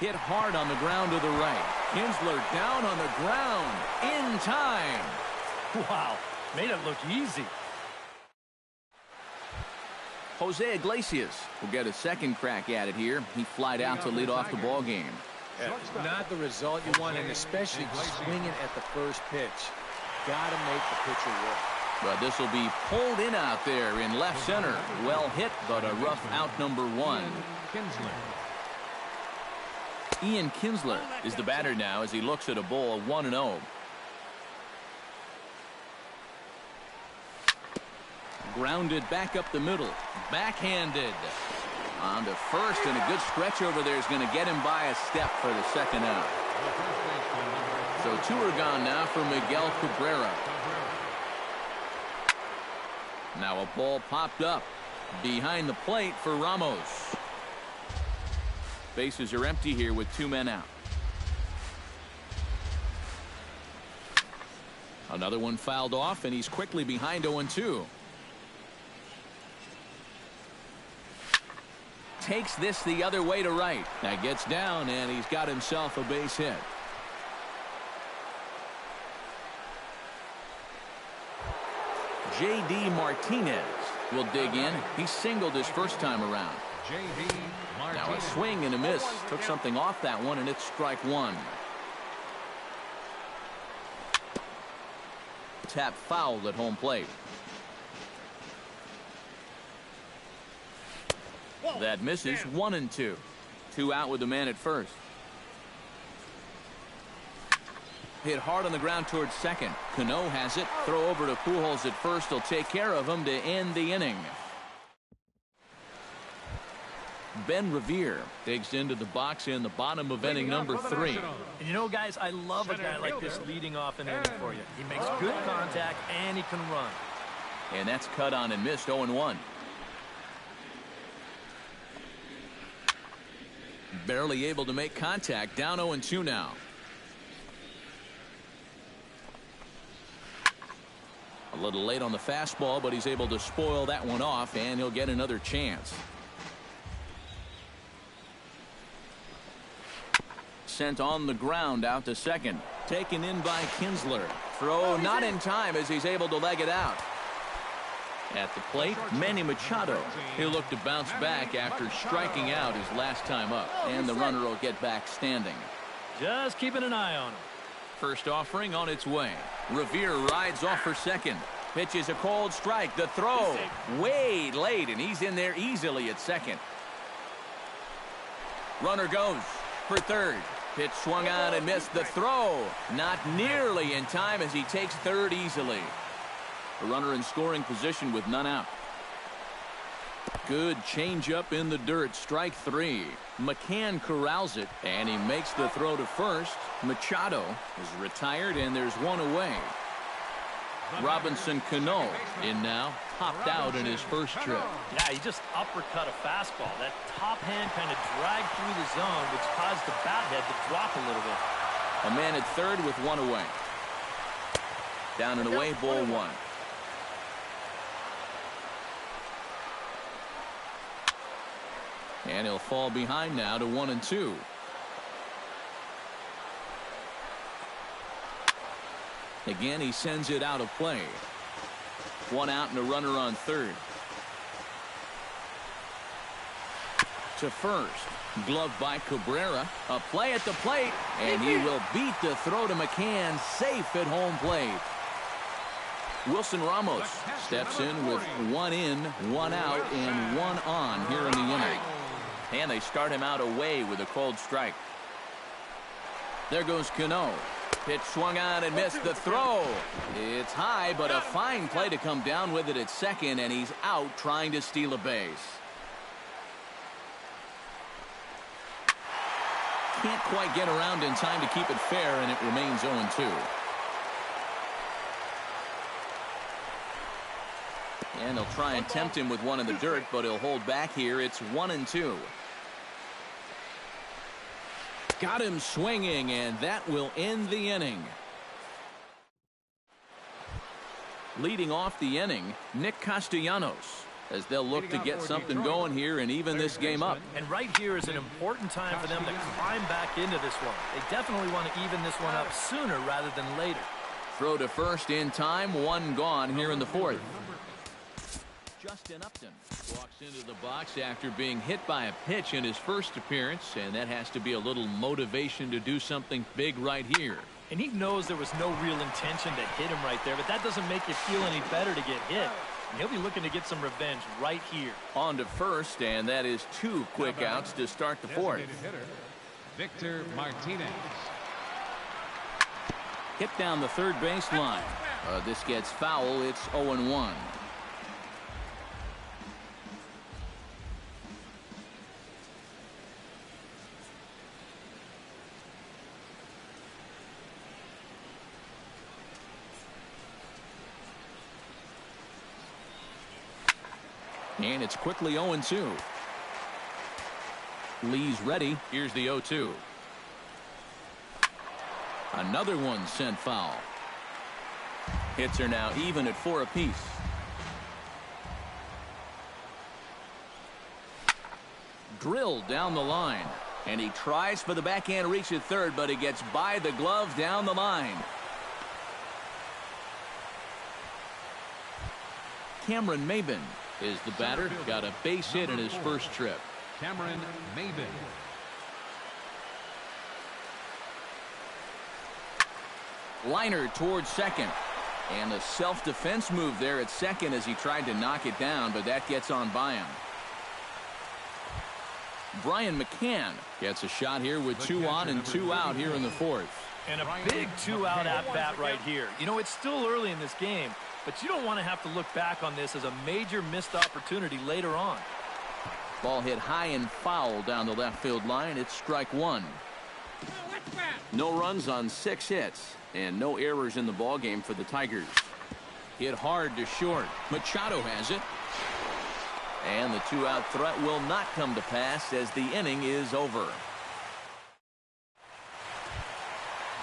Hit hard on the ground to the right. Kinsler down on the ground in time. Wow, made it look easy. Jose Iglesias will get a second crack at it here. He flied out to lead off the ball game. Not the result you want, and especially swinging at the first pitch. Got to make the pitcher work. But this will be pulled in out there in left center. Well hit, but a rough out number 1. Ian Kinsler is the batter now as he looks at a ball 1-0. Grounded back up the middle. Backhanded. On to first, and a good stretch over there is going to get him by a step for the second out. So 2 are gone now for Miguel Cabrera. Now a ball popped up behind the plate for Ramos. Bases are empty here with 2 men out. Another one fouled off, and he's quickly behind 0-2. Takes this the other way to right. That gets down, and he's got himself a base hit. J.D. Martinez will dig in. He singled his first time around. Now a swing and a miss. Took something off that one, and it's strike 1. Tap fouled at home plate. That misses. 1-2. 2 out with the man at first. Hit hard on the ground towards second. Cano has it. Throw over to Pujols at first. He'll take care of him to end the inning. Ben Revere digs into the box in the bottom of inning number 3. And you know, guys, I love a guy like this leading off an inning for you. He makes good contact, and he can run. And that's cut on and missed. 0-1. Barely able to make contact. Down 0-2 now. A little late on the fastball, but he's able to spoil that one off, and he'll get another chance. Sent on the ground out to second. Taken in by Kinsler. Throw not in time as he's able to leg it out. At the plate, Manny Machado. He'll look to bounce back after striking out his last time up. And the runner will get back standing. Just keeping an eye on him. First offering on its way. Revere rides off for second. Pitches a cold strike. The throw way late, and he's in there easily at second. Runner goes for third. Pitch swung on and missed. The throw not nearly in time as he takes third easily. A runner in scoring position with none out. Good changeup in the dirt. Strike 3. McCann corrals it, and he makes the throw to first. Machado is retired, and there's one away. Robinson Cano in now. Popped out in his first trip. Yeah, he just uppercut a fastball. That top hand kind of dragged through the zone, which caused the bat head to drop a little bit. A man at third with one away. Down and away, ball 1. And he'll fall behind now to 1-2. Again, he sends it out of play. 1 out and a runner on third. To first. Gloved by Cabrera. A play at the plate. And he will beat the throw to McCann. Safe at home plate. Wilson Ramos steps in with 1 in, 1 out, and 1 on here in the inning. And they start him out away with a cold strike. There goes Cano. Pitch swung on and missed. The throw. It's high, but a fine play to come down with it at second, and he's out trying to steal a base. Can't quite get around in time to keep it fair, and it remains 0-2. And they'll try and tempt him with one in the dirt, but he'll hold back here. It's 1-2. Got him swinging, and that will end the inning. Leading off the inning, Nick Castellanos, as they'll look to get something going here and even this game up. And right here is an important time for them to climb back into this one. They definitely want to even this one up sooner rather than later. Throw to first in time, one gone here in the fourth. Justin Upton walks into the box after being hit by a pitch in his first appearance, and that has to be a little motivation to do something big right here. And he knows there was no real intention to hit him right there, but that doesn't make you feel any better to get hit. And he'll be looking to get some revenge right here. On to first, and that is two quick outs to start the fourth. Victor Martinez. Hit down the third baseline. This gets foul. It's 0-1. And it's quickly 0-2. Lee's ready. Here's the 0-2. Another one sent foul. Hits are now even at 4 apiece. Drilled down the line. And he tries for the backhand reach at third, but he gets by the glove down the line. Cameron Maben is the batter. Got a base hit in his first trip. Cameron Maben. Liner towards second. And a self-defense move there at second as he tried to knock it down, but that gets on by him. Brian McCann gets a shot here with 2 on and 2 out here in the fourth. And a big 2-out at-bat right here. You know, it's still early in this game, but you don't want to have to look back on this as a major missed opportunity later on. Ball hit high and foul down the left field line. It's strike one. No runs on 6 hits and no errors in the ball game for the Tigers. Hit hard to short. Machado has it. And the 2-out threat will not come to pass as the inning is over.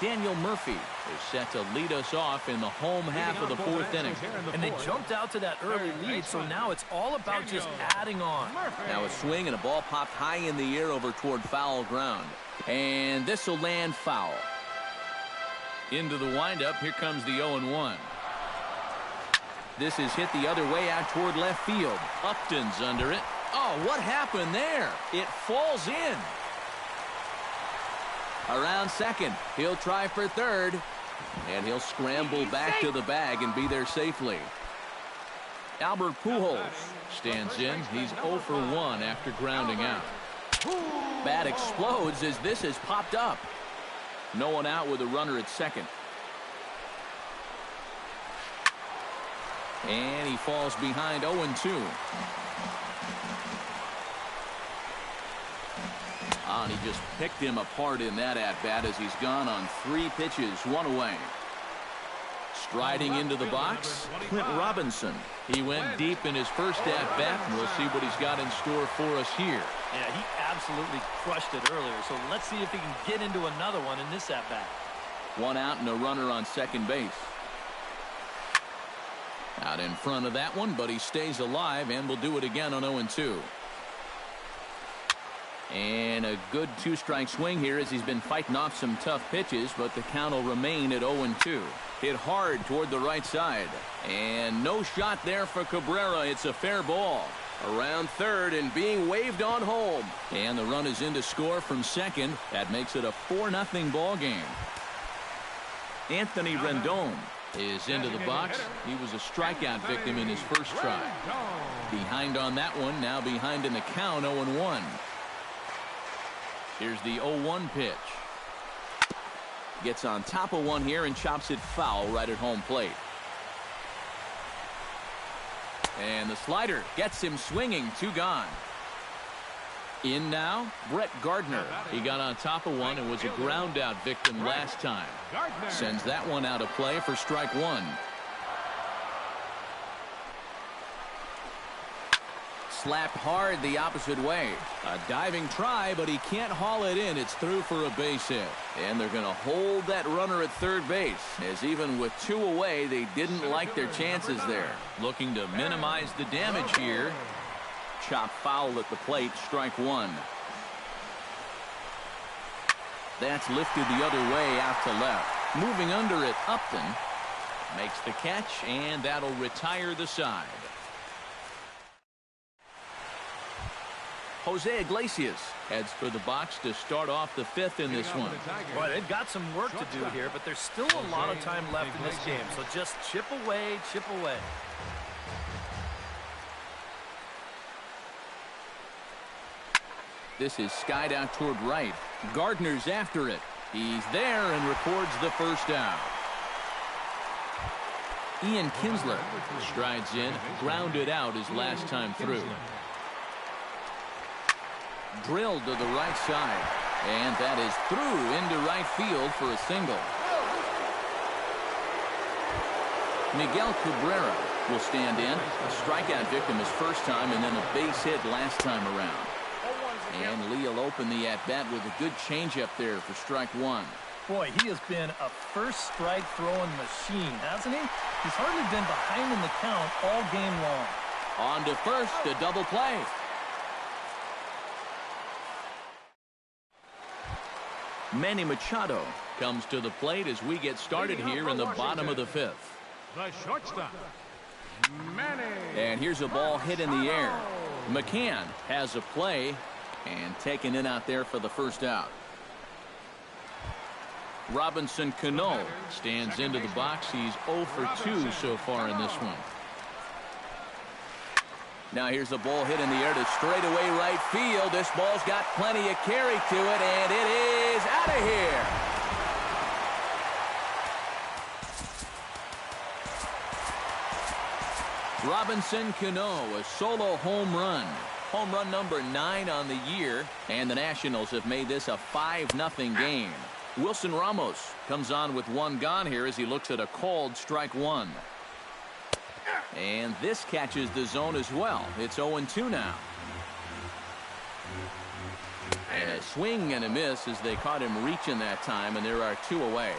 Daniel Murphy is set to lead us off in the home half of the fourth inning. And they jumped out to that early lead, so now it's all about just adding on. Now a swing and a ball popped high in the air over toward foul ground. And this will land foul. Into the windup, here comes the 0-1. This is hit the other way out toward left field. Upton's under it. Oh, what happened there? It falls in. Around second. He'll try for third. And he'll scramble back to the bag and be there safely. Albert Pujols stands in. He's 0 for 1 after grounding out. Bat explodes as this has popped up. No one out with a runner at second. And he falls behind 0-2. And he just picked him apart in that at-bat as he's gone on 3 pitches, 1 away. Striding into the box, Clint Robinson. He went deep in his first at-bat, and we'll see what he's got in store for us here. Yeah, he absolutely crushed it earlier, so let's see if he can get into another one in this at-bat. 1 out and a runner on second base. Out in front of that one, but he stays alive and will do it again on 0-2. And a good 2-strike swing here as he's been fighting off some tough pitches, but the count will remain at 0-2. Hit hard toward the right side. And no shot there for Cabrera. It's a fair ball. Around third and being waved on home. And the run is in to score from second. That makes it a 4-0 ball game. Anthony Rendon is into the box. He was a strikeout victim in his first try. Behind on that one, now behind in the count, 0-1. Here's the 0-1 pitch. Gets on top of one here and chops it foul right at home plate. And the slider gets him swinging, 2 gone. In now, Brett Gardner. He got on top of one and was a ground out victim last time. Sends that one out of play for strike 1. slapped hard the opposite way. A diving try, but he can't haul it in. It's through for a base hit. And they're going to hold that runner at third base, as even with 2 away, they didn't like their chances there. Looking to minimize the damage here. Chop foul at the plate, strike 1. That's lifted the other way out to left. Moving under it, Upton makes the catch, and that'll retire the side. Jose Iglesias heads for the box to start off the 5th in this one. Boy, they've got some work to do here, but there's still a lot of time left in this game, so just chip away, chip away. This is skied out toward right. Gardner's after it. He's there and records the first out. Ian Kinsler strides in, grounded out his last time through. Drilled to the right side, and that is through into right field for a single. Miguel Cabrera will stand in. A strikeout victim his first time, and then a base hit last time around. And Lee will open the at-bat with a good changeup there for strike 1. Boy, he has been a first strike throwing machine, hasn't he? He's hardly been behind in the count all game long. On to first, a double play. Manny Machado comes to the plate as we get started here in the bottom of the 5th. The shortstop, Manny. And here's a ball hit in the air. McCann has a play and taken in out there for the first out. Robinson Cano stands into the box. He's 0 for 2 so far in this one. Now here's a ball hit in the air to straightaway right field. This ball's got plenty of carry to it, and it is out of here. Robinson Cano, a solo home run. Home run number 9 on the year, and the Nationals have made this a 5-0 game. Wilson Ramos comes on with 1 gone here as he looks at a called strike 1. And this catches the zone as well. It's 0-2 now. And a swing and a miss as they caught him reaching that time, and there are 2 away.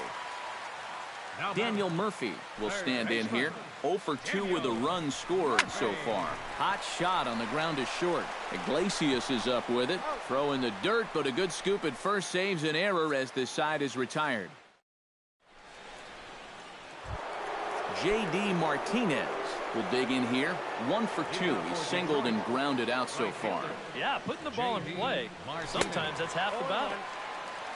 Daniel Murphy will stand in here. 0 for 2 with a run scored so far. Hot shot on the ground to short. Iglesias is up with it. Throw in the dirt, but a good scoop at first saves an error as this side is retired. J.D. Martinez will dig in here. 1 for 2. He's singled and grounded out so far. Yeah, putting the ball in play. Sometimes that's half the battle.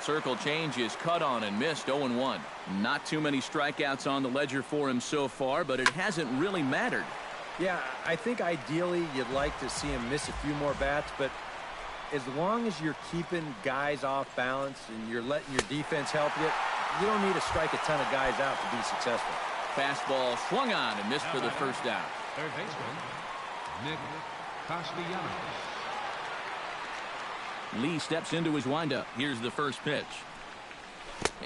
Circle change is cut on and missed. 0-1. Not too many strikeouts on the ledger for him so far, but it hasn't really mattered. Yeah, I think ideally you'd like to see him miss a few more bats, but as long as you're keeping guys off balance and you're letting your defense help you, you don't need to strike a ton of guys out to be successful. Fastball swung on and missed for the first out. Third baseman, Nick Castellanos. Lee steps into his windup. Here's the first pitch.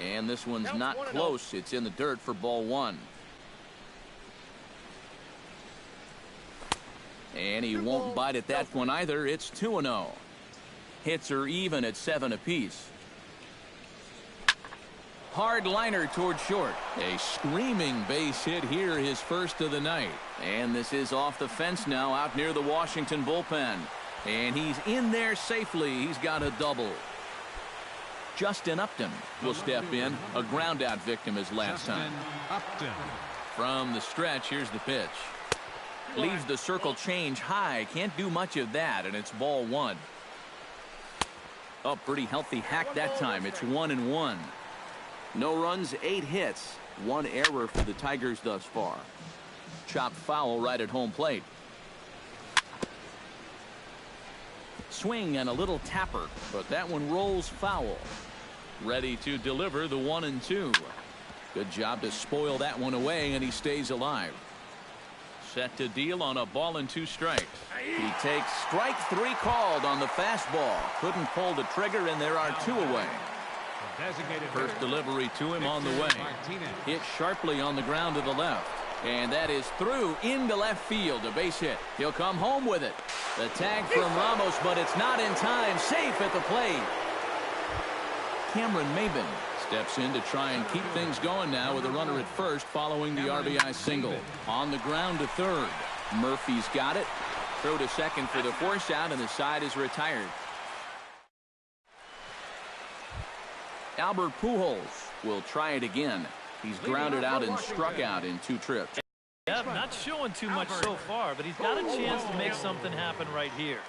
And this one's not close. It's in the dirt for ball 1. And he won't bite at that one either. It's 2-0. Hits are even at 7 apiece. Hard liner toward short. A screaming base hit here, his first of the night. And this is off the fence now out near the Washington bullpen. And he's in there safely. He's got a double. Justin Upton will step in. A ground out victim his last time. From the stretch, here's the pitch. Leaves the circle change high. Can't do much of that, and it's ball 1. Oh, pretty healthy hack that time. It's 1-1. No runs, 8 hits. 1 error for the Tigers thus far. Chopped foul right at home plate. Swing and a little tapper, but that one rolls foul. Ready to deliver the 1-2. Good job to spoil that one away, and he stays alive. Set to deal on a ball and 2 strikes. He takes strike 3 called on the fastball. Couldn't pull the trigger, and there are 2 away. First delivery to him on the way. Hit sharply on the ground to the left. And that is through into left field, a base hit. He'll come home with it. The tag from Ramos, but it's not in time. Safe at the plate. Cameron Maben steps in to try and keep things going now with a runner at first following the RBI single. On the ground to third. Murphy's got it. Throw to second for the force out, and the side is retired. Albert Pujols will try it again. He's grounded out and struck out in 2 trips. Yeah, not showing too much so far, but he's got a chance to make something happen right here.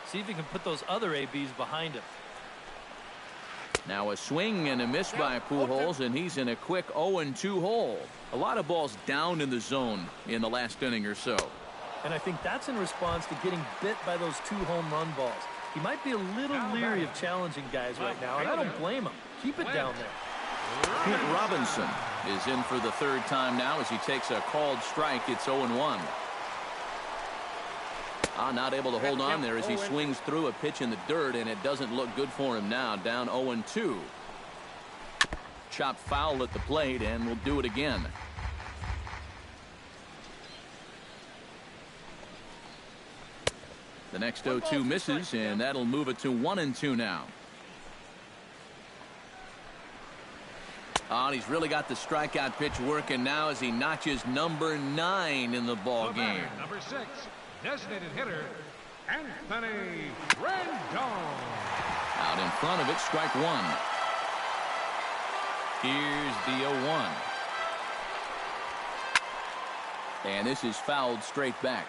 See if he can put those other ABs behind him. Now a swing and a miss by Pujols, and he's in a quick 0-2 hole. A lot of balls down in the zone in the last inning or so. And I think that's in response to getting bit by those 2 home run balls. He might be a little leery of challenging guys right now, and I don't blame him. Keep it down there. Pete Robinson is in for the 3rd time now as he takes a called strike. It's 0-1. Not able to hold on there as he swings through a pitch in the dirt, and it doesn't look good for him now. Down 0-2. Chopped foul at the plate, and we'll do it again. The next 0-2 misses, and that'll move it to 1-2 now. And he's really got the strikeout pitch working now as he notches number 9 in the ball game. Number 6, designated hitter, Anthony Rendon. Out in front of it, strike 1. Here's the 0-1. And this is fouled straight back.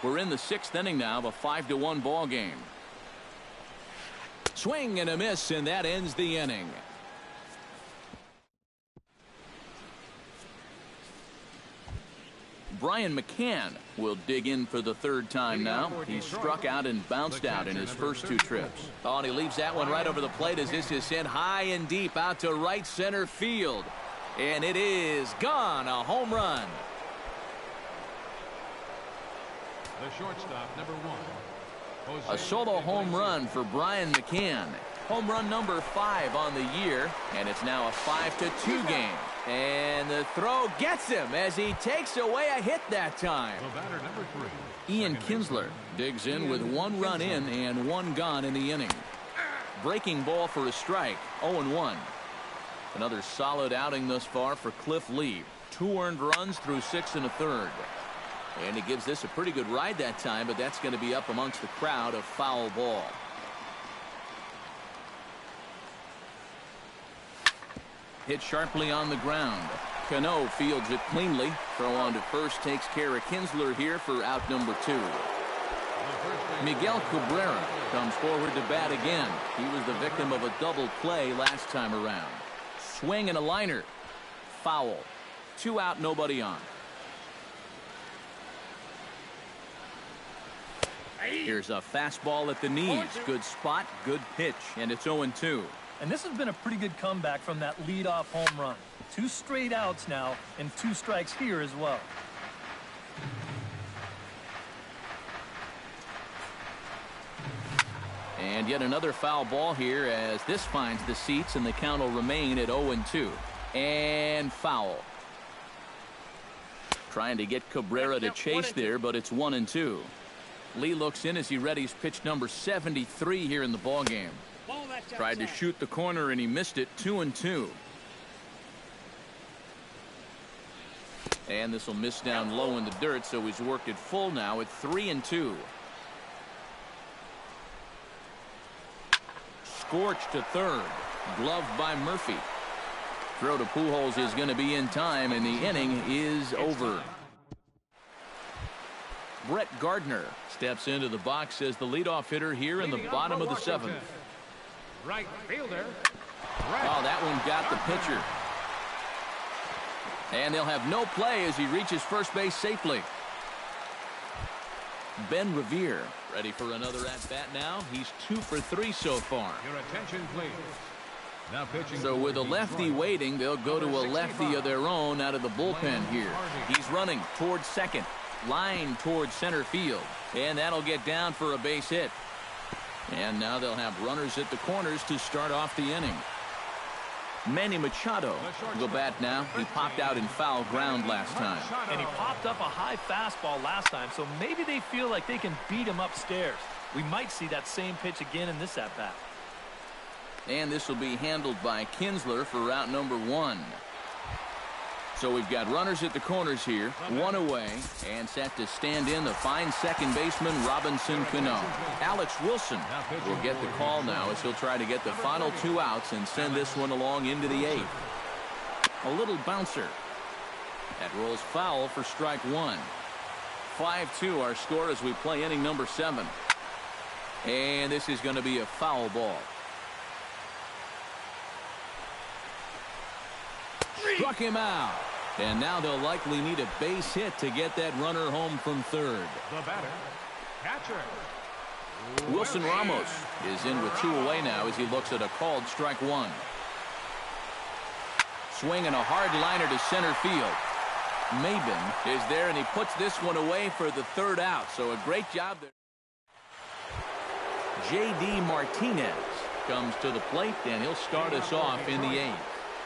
We're in the 6th inning now of a 5-1 ball game. Swing and a miss, and that ends the inning. Brian McCann will dig in for the 3rd time now. He's struck out and bounced out in his first 2 trips. And he leaves that one right over the plate as this is sent high and deep out to right center field. And it is gone. A home run. The shortstop, number 1. A solo home run for Brian McCann. Home run number 5 on the year, and it's now a 5-2 game. And the throw gets him as he takes away a hit that time. The batter, number 3. Ian Kinsler digs in with 1 run in and 1 gone in the inning. Breaking ball for a strike, 0-1. Another solid outing thus far for Cliff Lee. 2 earned runs through 6 1/3. And he gives this a pretty good ride that time, but that's going to be up amongst the crowd, a foul ball. Hit sharply on the ground. Cano fields it cleanly. Throw on to first takes care of Kinsler here for out number 2. Miguel Cabrera comes forward to bat again. He was the victim of a double play last time around. Swing and a liner. Foul. 2 out, nobody on. Here's a fastball at the knees. Good spot, good pitch, and it's 0-2. And this has been a pretty good comeback from that leadoff home run. 2 straight outs now and 2 strikes here as well. And yet another foul ball here as this finds the seats, and the count will remain at 0-2. And foul. Trying to get Cabrera to chase there, but it's 1-2. Lee looks in as he readies pitch number 73 here in the ball game. Tried to shoot the corner and he missed it. 2-2. And this will miss down low in the dirt, so he's worked it full now at 3-2. Scorched to third. Gloved by Murphy. Throw to Pujols is going to be in time, and the inning is over. Brett Gardner steps into the box as the leadoff hitter here in the bottom of the 7th. Right fielder. Oh, that one got the pitcher. And they'll have no play as he reaches first base safely. Ben Revere ready for another at-bat now. He's 2 for 3 so far. Your attention, please. Now pitching. So with a lefty waiting, they'll go to a lefty of their own out of the bullpen here. He's running towards second. Line towards center field. And that'll get down for a base hit. And now they'll have runners at the corners to start off the inning. Manny Machado will bat now. He popped out in foul ground last time. And he popped up a high fastball last time, so maybe they feel like they can beat him upstairs. We might see that same pitch again in this at-bat. And this will be handled by Kinsler for route number 1. So we've got runners at the corners here, 1 away, and set to stand in the fine second baseman Robinson Cano. Alex Wilson will get the call now as he'll try to get the final 2 outs and send this one along into the 8th. A little bouncer. That rolls foul for strike 1. 5-2 our score as we play inning number 7. And this is going to be a foul ball. Struck him out. And now they'll likely need a base hit to get that runner home from third. The batter, catcher. Wilson Ramos is in with 2 away now as he looks at a called strike 1. Swinging a hard liner to center field. Maben is there, and he puts this one away for the 3rd out. So a great job there. J.D. Martinez comes to the plate, and he'll start us off in the 8th.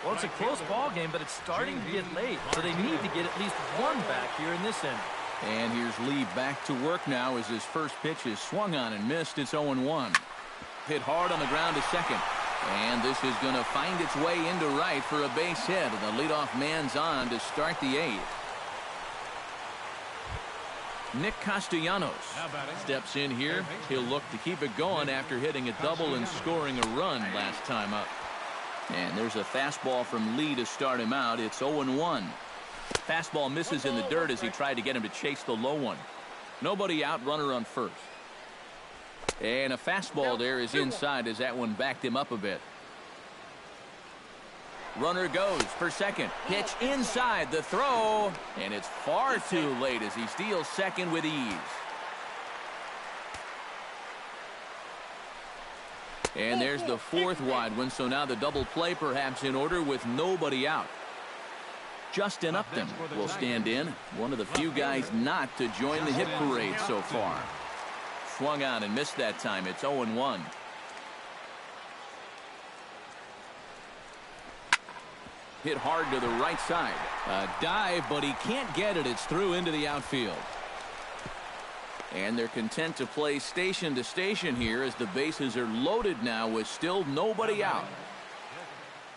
Well, it's a close ball game, but it's starting to get late, so they need to get at least 1 back here in this inning. And here's Lee back to work now as his first pitch is swung on and missed. It's 0-1. Hit hard on the ground to second. And this is going to find its way into right for a base hit. And the leadoff man's on to start the 8th. Nick Castellanos steps in here. He'll look to keep it going after hitting a double and scoring a run last time up. And there's a fastball from Lee to start him out. It's 0-1. Fastball misses in the dirt as he tried to get him to chase the low one. Nobody out, runner on first. And a fastball there is inside as that one backed him up a bit. Runner goes for second. Pitch inside, the throw. And it's far too late as he steals second with ease. And there's the 4th wide one, so now the double play perhaps in order with nobody out. Justin Upton will stand in, one of the few guys not to join the hit parade so far. Swung on and missed that time. It's 0-1. Hit hard to the right side. A dive, but he can't get it. It's through into the outfield. And they're content to play station to station here as the bases are loaded now with still nobody out.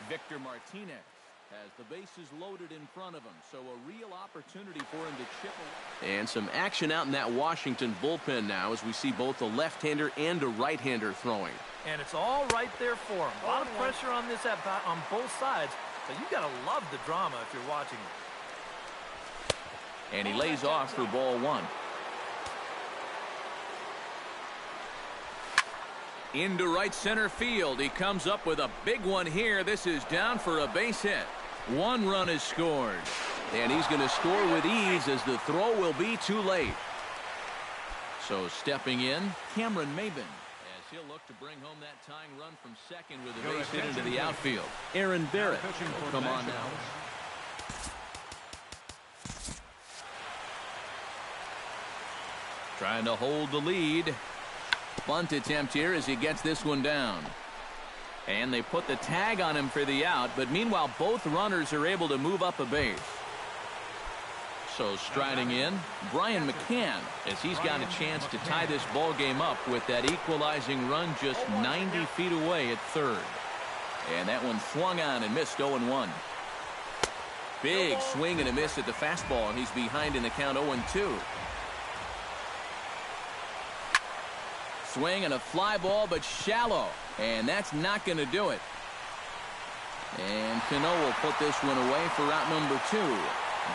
Victor Martinez has the bases loaded in front of him, so a real opportunity for him to chip away. And some action out in that Washington bullpen now as we see both a left-hander and a right-hander throwing. And it's all right there for him. A lot of pressure on this at-bat on both sides, but you got to love the drama if you're watching it. And he lays off for ball 1. Into right center field. He comes up with a big one here. This is down for a base hit. 1 run is scored. And he's going to score with ease as the throw will be too late. So stepping in, Cameron Maben as he'll look to bring home that tying run from second with a base hit into the outfield. Aaron Barrett will come on now. Trying to hold the lead. Bunt attempt here as he gets this one down. And they put the tag on him for the out, but meanwhile both runners are able to move up a base. So striding in, Brian McCann as he's got a chance to tie this ball game up with that equalizing run just 90 feet away at third. And that one swung on and missed 0-1. Big swing and a miss at the fastball, and he's behind in the count 0-2. Swing and a fly ball, but shallow. And that's not going to do it. And Cano will put this one away for out number 2.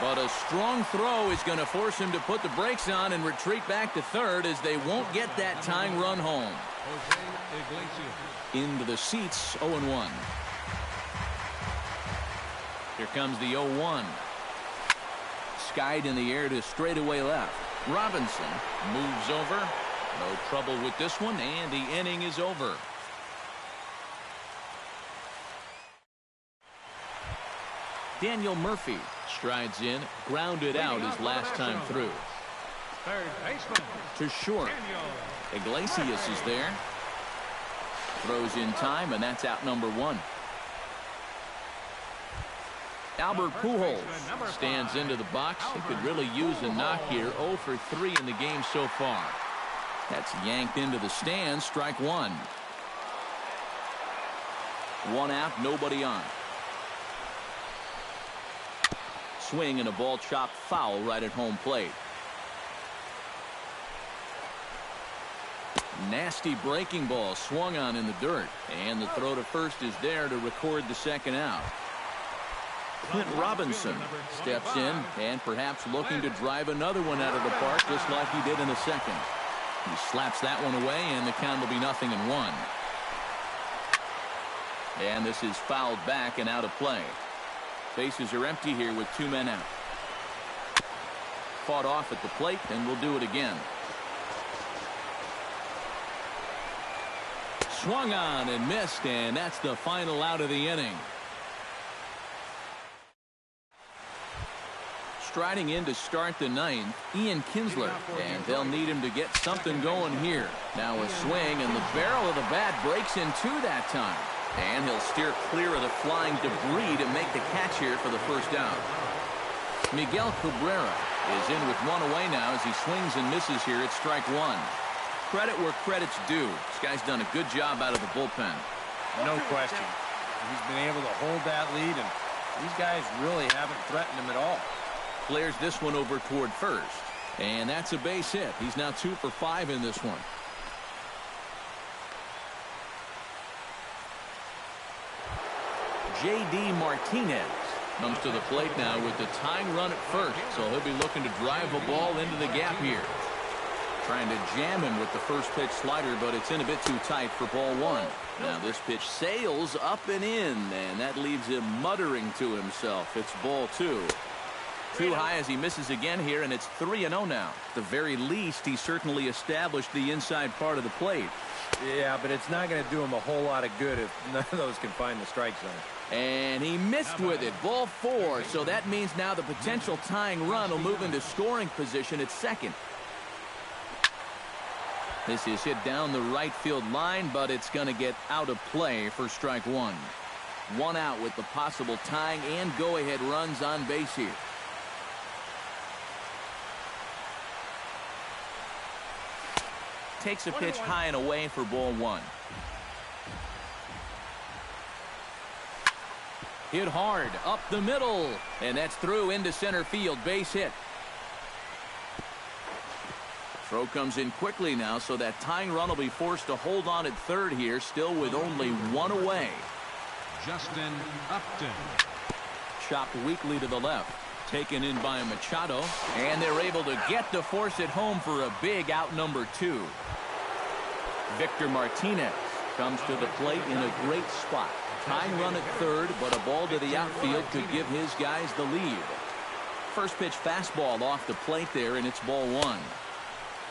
But a strong throw is going to force him to put the brakes on and retreat back to third as they won't get that tying run home. Into the seats, 0-1. Here comes the 0-1. Skied in the air to straightaway left. Robinson moves over. No trouble with this one, and the inning is over. Daniel Murphy strides in, grounded out his last time through. Third baseman. To short. Iglesias is there. Throws in time, and that's out number 1. Albert Pujols stands into the box. He could really use a knock here. 0 for 3 in the game so far. That's yanked into the stands. Strike one. One out, nobody on. Swing and a ball chopped foul right at home plate. Nasty breaking ball swung on in the dirt. And the throw to first is there to record the second out. Clint Robinson steps in and perhaps looking to drive another one out of the park just like he did in the second. He slaps that one away and the count will be 0-1. And this is fouled back and out of play. Bases are empty here with 2 men out. Fought off at the plate and will do it again. Swung on and missed, and that's the final out of the inning. Striding in to start the ninth, Ian Kinsler, and they'll need him to get something going here. Now a swing, and the barrel of the bat breaks in two that time. And he'll steer clear of the flying debris to make the catch here for the first out. Miguel Cabrera is in with one away now as he swings and misses here at strike one. Credit where credit's due. This guy's done a good job out of the bullpen. No question. He's been able to hold that lead, and these guys really haven't threatened him at all. Flares this one over toward first. And that's a base hit. He's now 2 for 5 in this one. J.D. Martinez comes to the plate now with the tying run at first, so he'll be looking to drive a ball into the gap here. Trying to jam him with the first pitch slider, but it's in a bit too tight for ball one. Now this pitch sails up and in, and that leaves him muttering to himself. It's ball two. Too high as he misses again here, and it's 3-0 now. At the very least, he certainly established the inside part of the plate. Yeah, but it's not going to do him a whole lot of good if none of those can find the strike zone. And he missed with it. Ball four. So that means now the potential tying run will move into scoring position at second. This is hit down the right field line, but it's going to get out of play for strike one. One out with the possible tying and go-ahead runs on base here. Takes a pitch high and away for ball one. Hit hard up the middle, and that's through into center field. Base hit. Throw comes in quickly now, so that tying run will be forced to hold on at third here, still with only one away. Justin Upton. Chopped weakly to the left. Taken in by Machado, and they're able to get the force at home for a big out number two. Victor Martinez comes to the plate in a great spot. Tying run at third, but a ball to the outfield could give his guys the lead. First pitch fastball off the plate there, and it's ball one.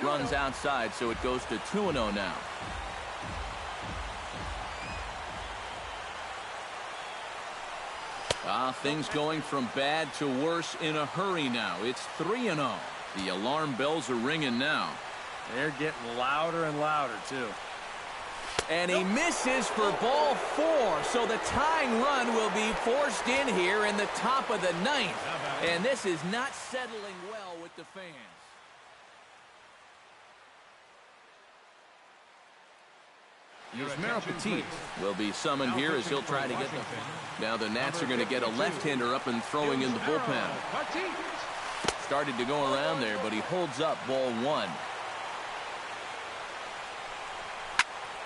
Runs outside, so it goes to 2-0 now. Things going from bad to worse in a hurry now. It's 3-0. The alarm bells are ringing now. They're getting louder and louder, too. And he misses for ball four, so the tying run will be forced in here in the top of the ninth. And this is not settling well with the fans. Yusmeiro Petit will be summoned here as he'll try to get them. Now the Nats are going to get a left-hander up and throwing in the bullpen. Started to go around there, but he holds up ball one.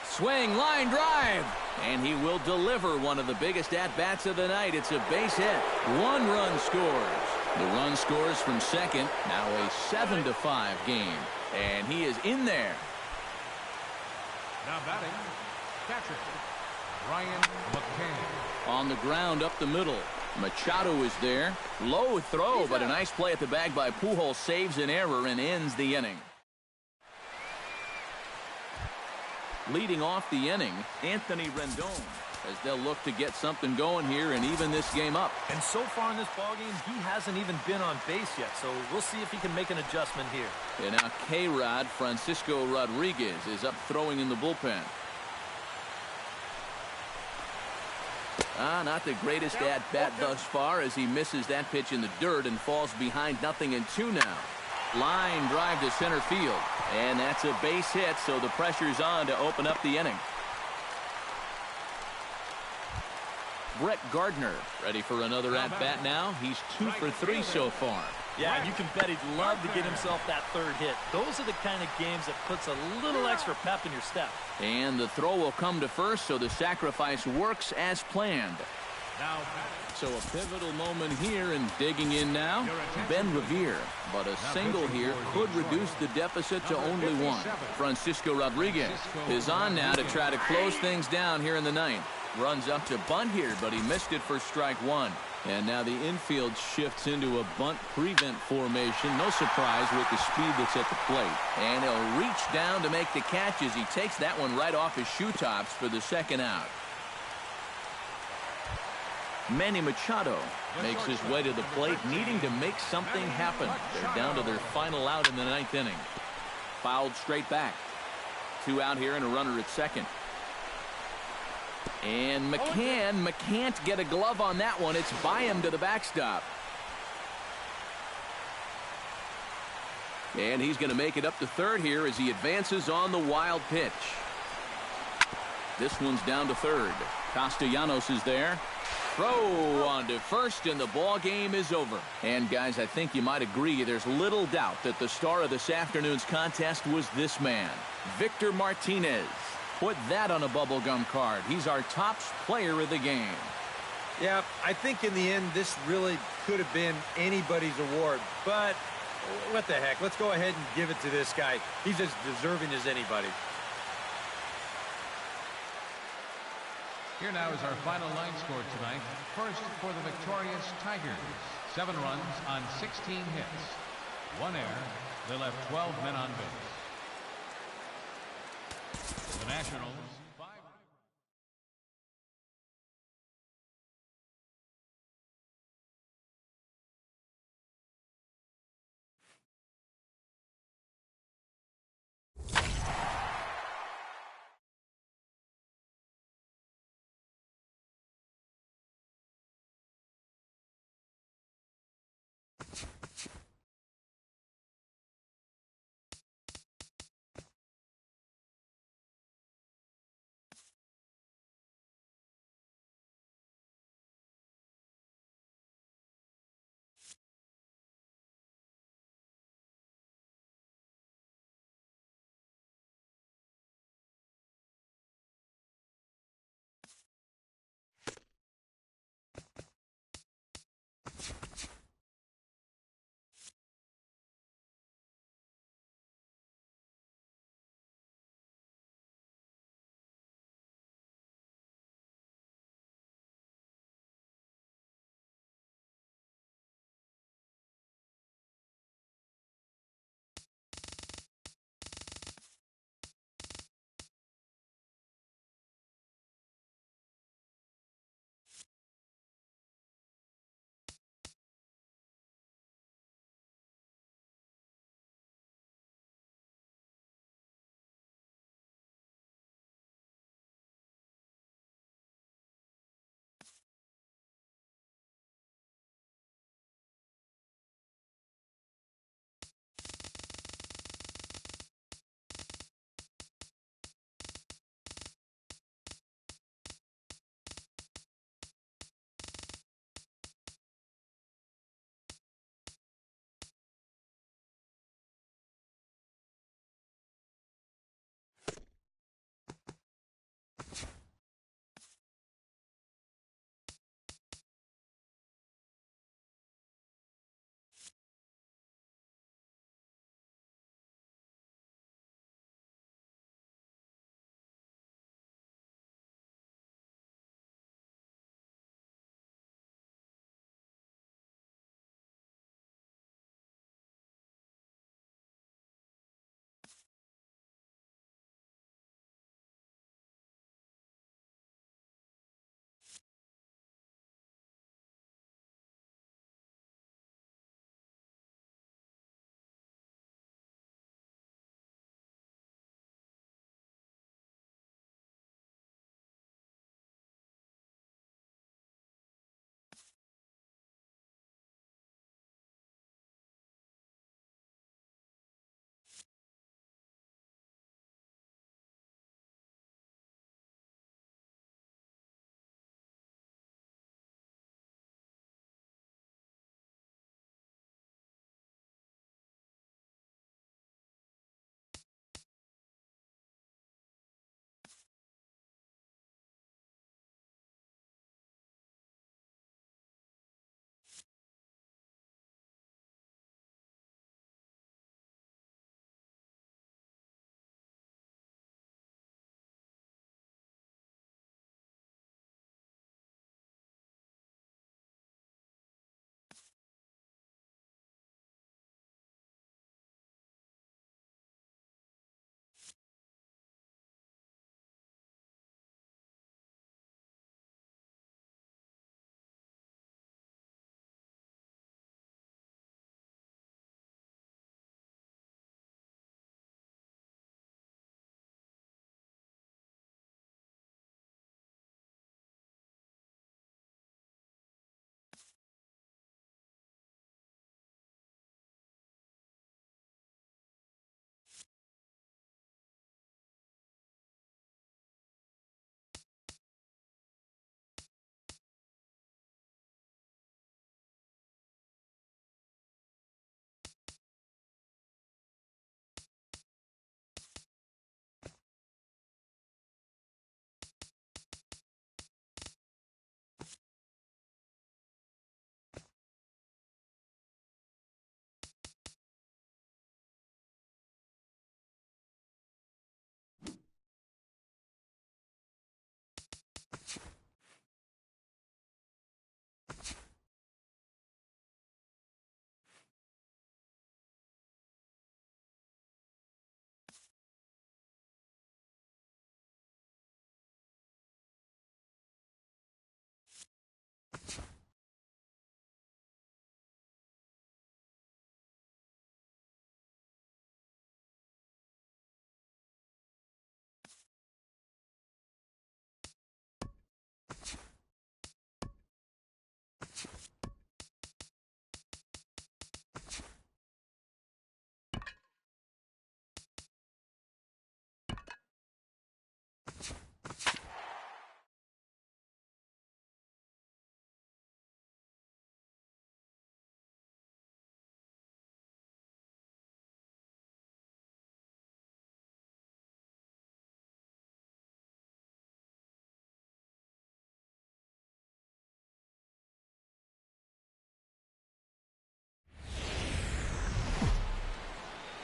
Swing, line drive, and he will deliver one of the biggest at-bats of the night. It's a base hit. One run scores. The run scores from second. Now a 7-5 game, and he is in there. Now batting, catcher, Ryan McCann. On the ground up the middle. Machado is there. Low throw, but a nice play at the bag by Pujols. Saves an error and ends the inning. Leading off the inning, Anthony Rendon, as they'll look to get something going here and even this game up. And so far in this ballgame, he hasn't even been on base yet, so we'll see if he can make an adjustment here. And now K-Rod Francisco Rodriguez is up throwing in the bullpen. Not the greatest at-bat thus far as he misses that pitch in the dirt and falls behind 0-2 now. Line drive to center field. And that's a base hit, so the pressure's on to open up the inning. Brett Gardner ready for another at-bat now. He's 2 for 3 so far. Yeah, you can bet he'd love to get himself that third hit. Those are the kind of games that puts a little extra pep in your step. And the throw will come to first, so the sacrifice works as planned. So a pivotal moment here, and digging in now, Ben Revere. But a single here could reduce the deficit to only 1. Francisco Rodriguez is on now to try to close things down here in the 9th. Runs up to bunt here, but he missed it for strike 1. And now the infield shifts into a bunt prevent formation. No surprise with the speed that's at the plate. And he'll reach down to make the catch as he takes that one right off his shoe tops for the second out. Manny Machado makes his way to the plate, needing to make something happen. They're down to their final out in the 9th inning. Fouled straight back. 2 out here and a runner at second. And McCann can't get a glove on that one. It's by him to the backstop. And he's going to make it up to third here as he advances on the wild pitch. This one's down to third. Castellanos is there. Throw on to first, and the ball game is over. And guys, I think you might agree there's little doubt that the star of this afternoon's contest was this man, Victor Martinez. Put that on a bubblegum card. He's our top player of the game. Yeah, I think in the end this really could have been anybody's award, but what the heck, let's go ahead and give it to this guy. He's as deserving as anybody. Here now is our final line score tonight. First for the victorious Tigers. 7 runs on 16 hits. 1 error. They left 12 men on base. The Nationals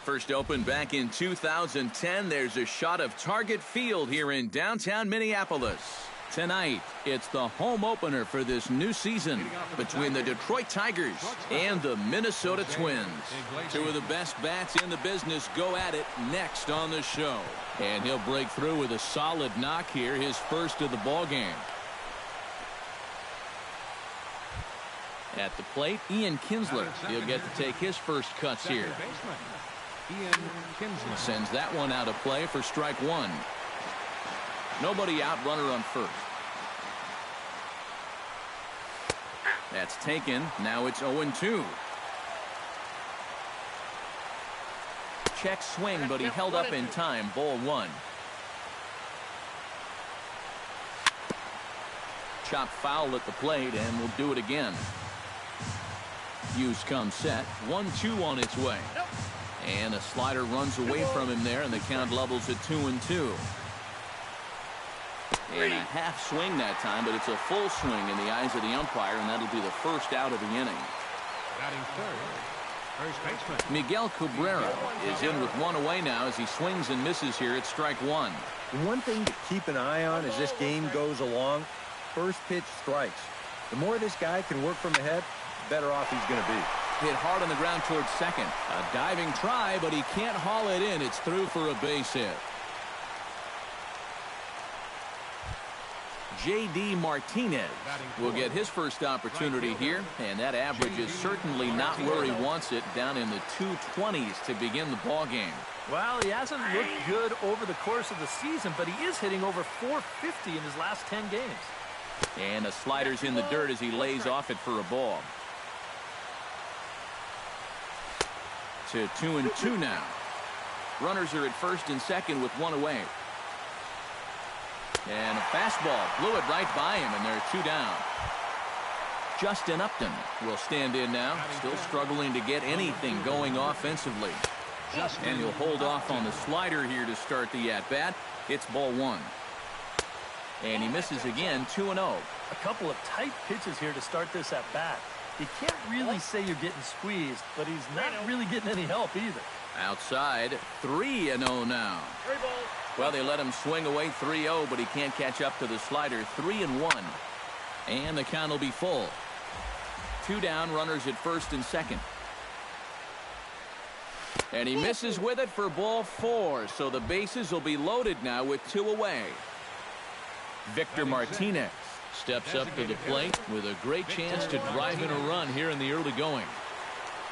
First opened back in 2010, there's a shot of Target Field here in downtown Minneapolis. Tonight, it's the home opener for this new season between the Detroit Tigers and the Minnesota Twins. Two of the best bats in the business go at it next on the show. And he'll break through with a solid knock here, his first of the ballgame. At the plate, Ian Kinsler. He'll get to take his first cuts here. Ian Kinsler sends that one out of play for strike one. Nobody out, runner on first. That's taken. Now it's 0-2. Check swing, but he held up in time. Ball one. Chop foul at the plate, and we'll do it again. Hughes comes set. 1-2 on its way. And a slider runs away from him there, and the count levels at 2-2. And a half swing that time, but it's a full swing in the eyes of the umpire, and that'll be the first out of the inning. Batting third, first baseman Miguel Cabrera is in with one away now as he swings and misses here at strike one. One thing to keep an eye on as this game goes along, first pitch strikes. The more this guy can work from ahead, the better off he's going to be. Hit hard on the ground towards second. A diving try, but he can't haul it in. It's through for a base hit. J.D. Martinez will get his first opportunity here, and that average is certainly not where he wants it, down in the 220s to begin the ballgame. Well, he hasn't looked good over the course of the season, but he is hitting over 450 in his last 10 games. And a slider's in the dirt as he lays off it for a ball. To 2-2 now. Runners are at first and second with one away. And a fastball blew it right by him, and there are two down. Justin Upton will stand in now, still struggling to get anything going offensively. And he'll hold off on the slider here to start the at-bat. It's ball one. And he misses again, 2-0. A couple of tight pitches here to start this at-bat. You can't really say you're getting squeezed, but he's not really getting any help either. Outside, 3-0 now. Well, they let him swing away 3-0, but he can't catch up to the slider. 3-1. And the count will be full. Two down, runners at first and second. And he misses with it for ball four, so the bases will be loaded now with two away. Victor Martinez steps up to the plate with a great chance to drive in a run here in the early going.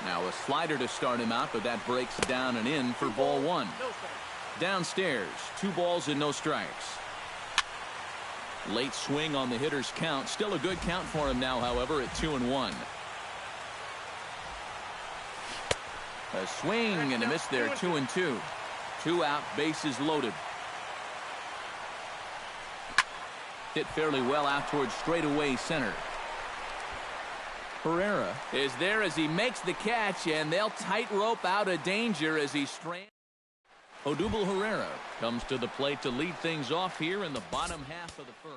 Now a slider to start him out, but that breaks down and in for ball one. Downstairs, 2 balls and no strikes. Late swing on the hitter's count. Still a good count for him now, however, at 2-1. A swing and a miss there, 2-2. 2 out, bases loaded. Hit fairly well out towards straightaway center. Herrera is there as he makes the catch, and they'll tightrope out of danger as he strands. Odubel Herrera comes to the plate to lead things off here in the bottom half of the first.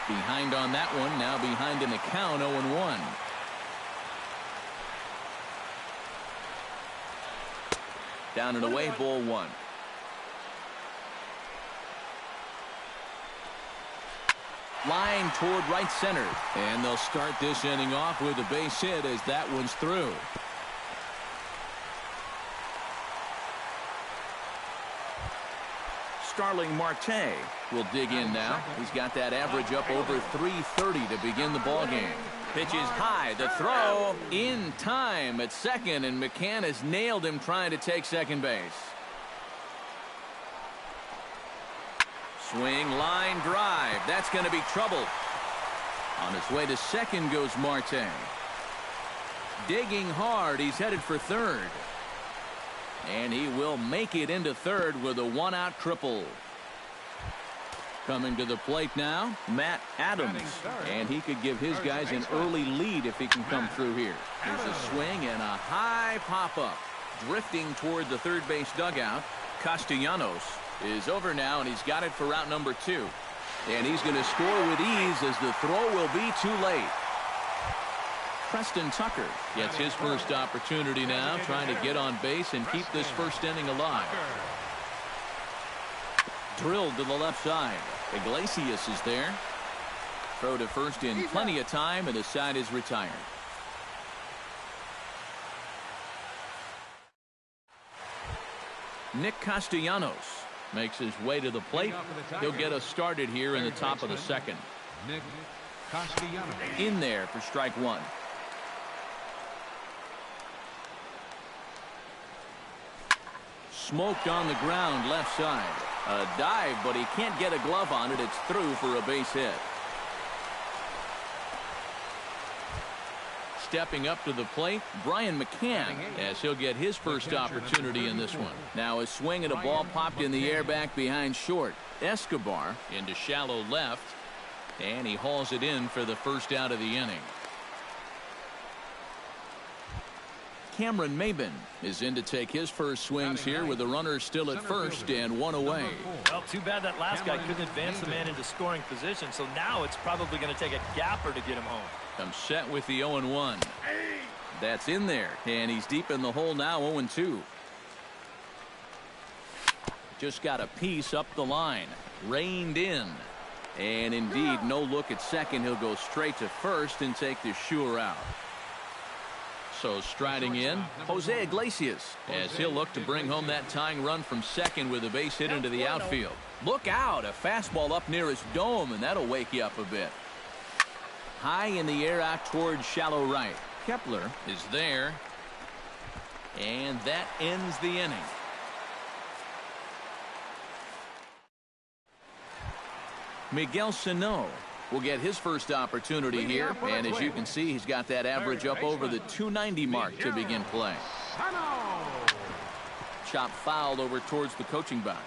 Behind on that one, now behind in the count, 0-1. Down and away, ball one. Line toward right center. And they'll start this inning off with a base hit as that one's through. Starling Marte will dig in now. He's got that average up over 330 to begin the ballgame. Pitch is high. The throw in time at second, and McCann has nailed him trying to take second base. Swing, line drive. That's going to be trouble. On his way to second goes Marte. Digging hard, he's headed for third. And he will make it into third with a one-out triple. Coming to the plate now, Matt Adams. And he could give his guys an early lead if he can come through here. Here's a swing and a high pop-up. Drifting toward the third base dugout. Castellanos is over now, and he's got it for route number 2. And he's going to score with ease as the throw will be too late. Preston Tucker gets his first opportunity now, trying to get on base and keep this first inning alive. Drilled to the left side. Iglesias is there. Throw to first in plenty of time, and the side is retired. Nick Castellanos makes his way to the plate. He'll get us started here in the top of the second. Nick Castellanos in there for strike one. Smoked on the ground left side. A dive, but he can't get a glove on it. It's through for a base hit. Stepping up to the plate, Brian McCann, as he'll get his first opportunity in this one. Now a swing and a ball popped in the air back behind short. Escobar into shallow left, and he hauls it in for the first out of the inning. Cameron Maben is in to take his first swings here with the runner still at first and one away. Well, too bad that last guy couldn't advance the man into scoring position, so now it's probably going to take a gapper to get him home. I'm set with the 0-1. That's in there, and he's deep in the hole now, 0-2. Just got a piece up the line. Reined in. And indeed, no look at second. He'll go straight to first and take the sure out. So striding in, Jose Iglesias, as he'll look to bring home that tying run from second with a base hit into the outfield. Look out, a fastball up near his dome, and that'll wake you up a bit. High in the air out towards shallow right. Kepler is there, and that ends the inning. Miguel Sano will get his first opportunity here, and as you can see, he's got that average up over the 290 mark to begin play. Chop fouled over towards the coaching box.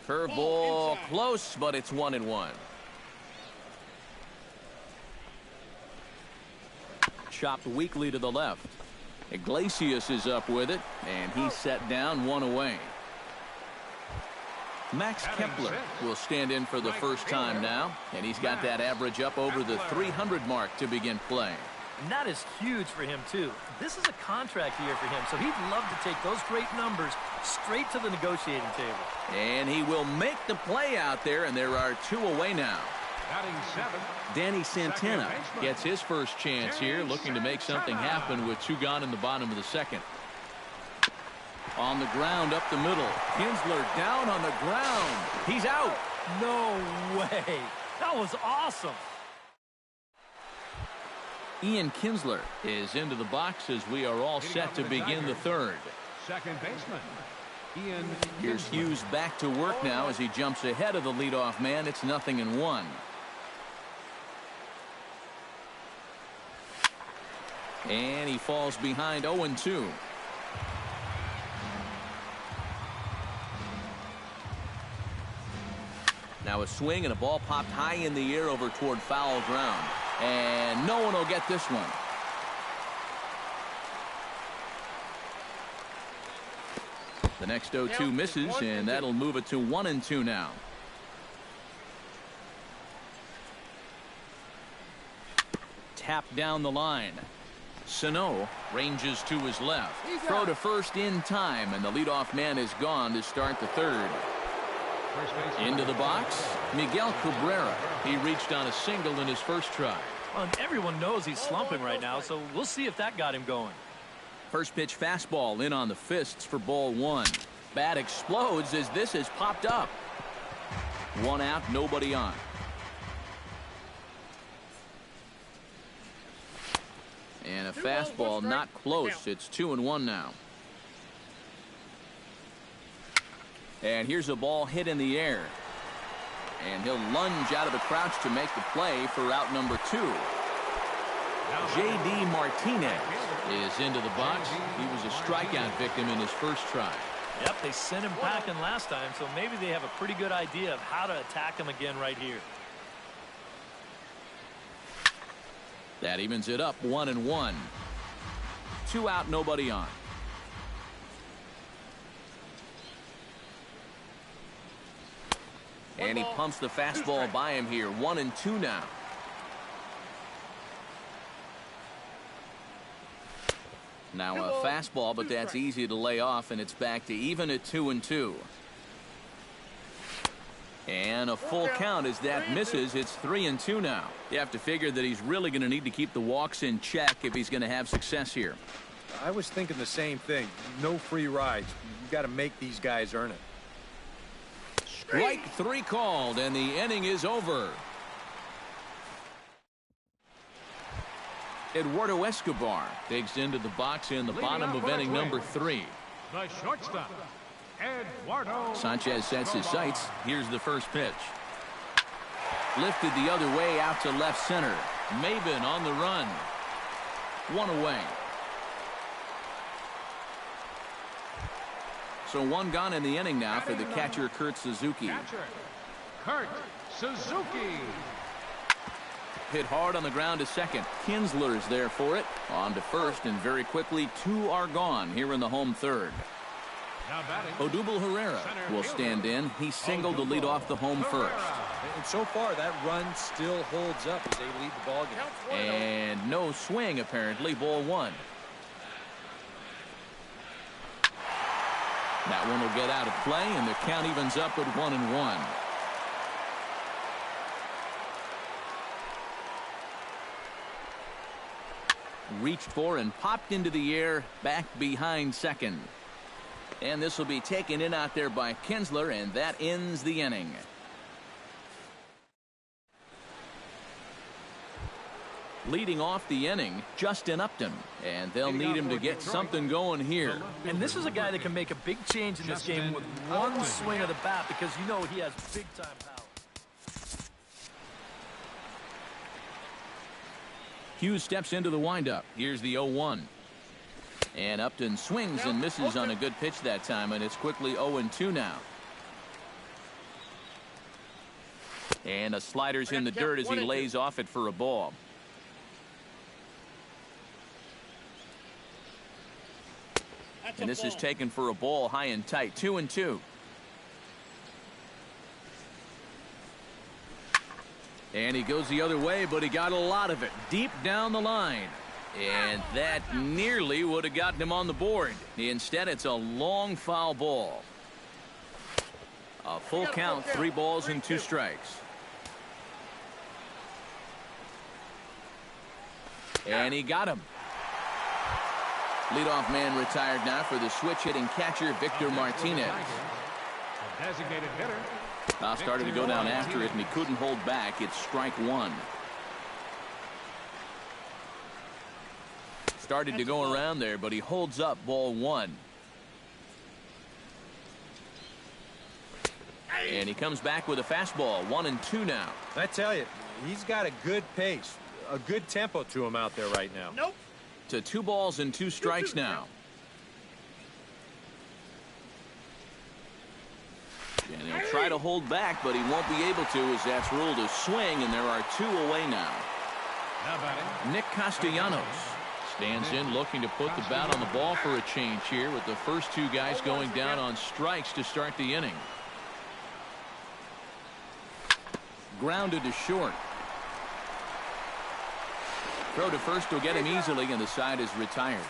Curveball close, but it's 1-1. Chopped weakly to the left. Iglesias is up with it, and he's set down, one away. Max Kepler will stand in for the first time now, and he's got that average up over the 300 mark to begin play. And that is huge for him, too. This is a contract year for him, so he'd love to take those great numbers straight to the negotiating table. And he will make the play out there, and there are two away now. Danny Santana gets his first chance here, looking to make something happen with two gone in the bottom of the second. On the ground up the middle. Kinsler down on the ground. He's out. No way. That was awesome. Ian Kinsler is into the box as we are all set to begin the third. Second baseman Ian. Here's Hughes back to work now as he jumps ahead of the leadoff man. It's 0-1. And he falls behind 0-2. Now a swing and a ball popped high in the air over toward foul ground. And no one will get this one. The next 0-2 misses, and that'll move it to 1-2 now. Tapped down the line. Sano ranges to his left. Throw to first in time, and the leadoff man is gone to start the third. Into the box, Miguel Cabrera. He reached on a single in his first try. Well, everyone knows he's slumping right now, so we'll see if that got him going. First pitch fastball in on the fists for ball one. Bat explodes as this has popped up. One out, nobody on. And a fastball not close. It's 2-1 now. And here's a ball hit in the air. And he'll lunge out of the crouch to make the play for out number 2. J.D. Martinez is into the box. He was a strikeout victim in his first try. Yep, they sent him packing last time, so maybe they have a pretty good idea of how to attack him again right here. That evens it up 1-1. 2 out, nobody on. And he pumps the fastball by him here. 1-2 now. Now a fastball, but that's easy to lay off, and it's back to even at 2-2. And a full count as that misses. It's 3-2 now. You have to figure that he's really going to need to keep the walks in check if he's going to have success here. I was thinking the same thing. No free rides. You got to make these guys earn it. Strike 3 called, and the inning is over. Eduardo Escobar digs into the box in the bottom of inning number 3. The shortstop, Eduardo. Sanchez sets his sights. Here's the first pitch. Lifted the other way out to left center. Maben on the run. 1 away. So 1 gone in the inning now for the catcher, Kurt Suzuki. Kurt Suzuki. Hit hard on the ground to second. Kinsler is there for it. On to first, and very quickly 2 are gone here in the home third. Odubel Herrera will stand in. He singled to lead off the home first. And so far, that run still holds up as they lead the ball game. And no swing, apparently. Ball 1. That one will get out of play, and the count evens up at 1-1. Reached for and popped into the air, back behind second. And this will be taken in out there by Kinsler, and that ends the inning. Leading off the inning, Justin Upton, and they'll need him to get something going here. And this is a guy that can make a big change in this game with one swing of the bat, because you know he has big-time power. Hughes steps into the windup. Here's the 0-1. And Upton swings and misses on a good pitch that time, and it's quickly 0-2 now. And a slider's in the dirt as he lays off it for a ball. And this is taken for a ball high and tight. 2-2. And he goes the other way, but he got a lot of it deep down the line. And that nearly would have gotten him on the board. Instead, it's a long foul ball. A full count, 3 balls and 2 strikes. And he got him. Leadoff man retired now for the switch-hitting catcher, Victor Martinez. Designated hitter. Started to go down after it, and he couldn't hold back. It's strike 1. Started to go around there, but he holds up ball 1. And he comes back with a fastball. 1-2 now. I tell you, he's got a good pace, a good tempo to him out there right now. Nope. To 2 balls and 2 strikes now. And he'll try to hold back, but he won't be able to, as that's ruled a swing, and there are 2 away now. Nick Castellanos stands in, looking to put the bat on the ball for a change here, with the first 2 guys going down on strikes to start the inning. Grounded to short. Throw to first will get him easily, and the side is retired.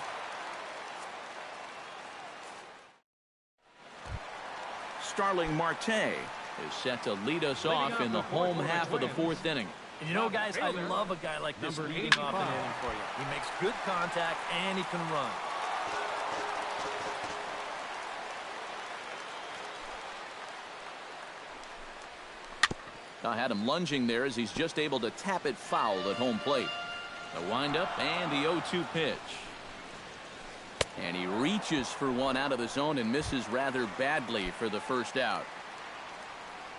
Starling Marte is set to lead us off in the home half of the 4th inning. And you know, guys, I love a guy like this leading off an inning for you. He makes good contact, and he can run. I had him lunging there as he's just able to tap it foul at home plate. The windup and the 0-2 pitch. And he reaches for one out of the zone and misses rather badly for the first out.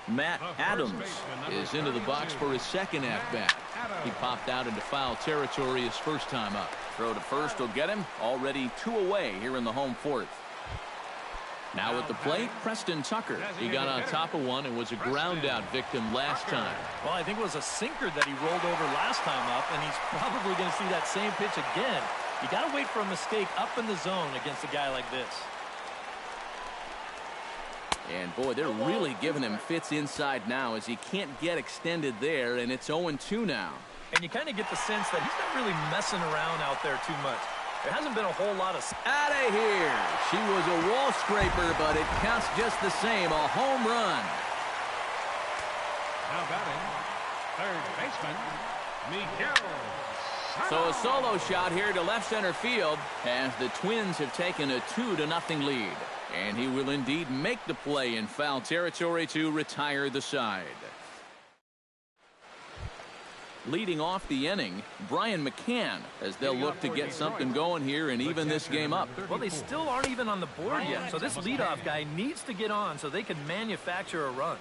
Matt Adams is into the box for his second at-bat. He popped out into foul territory his first time up. Throw to first will get him. Already 2 away here in the home fourth. Now at the plate, Preston Tucker. He got on top of one and was a ground-out victim last time. Well, I think it was a sinker that he rolled over last time up, and he's probably going to see that same pitch again. You got to wait for a mistake up in the zone against a guy like this. And, boy, they're really giving him fits inside now as he can't get extended there, and it's 0-2 now. And you kind of get the sense that he's not really messing around out there too much. There hasn't been a whole lot of... Out of here! She was a wall scraper, but it counts just the same. A home run. Now batting, third baseman, Miguel. So a solo shot here to left center field as the Twins have taken a 2-0 lead. And he will indeed make the play in foul territory to retire the side. Leading off the inning, Brian McCann, as they'll look to get something going here and even this game up. Well, they still aren't even on the board yet, so this leadoff guy needs to get on so they can manufacture a run.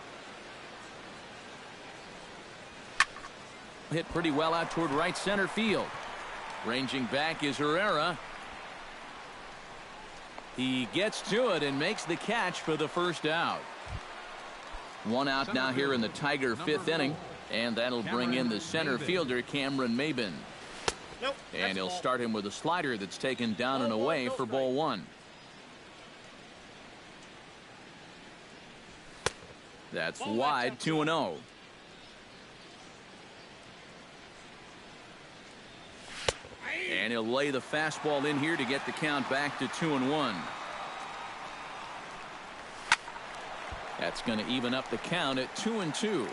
Hit pretty well out toward right center field. Ranging back is Herrera. He gets to it and makes the catch for the first out. 1 out now here in the Tiger 5th inning. And that'll bring in the center fielder, Cameron Maben. And he'll start him with a slider that's taken down and away for ball 1. That's wide, 2-0. And he'll lay the fastball in here to get the count back to 2-1. That's going to even up the count at 2-2.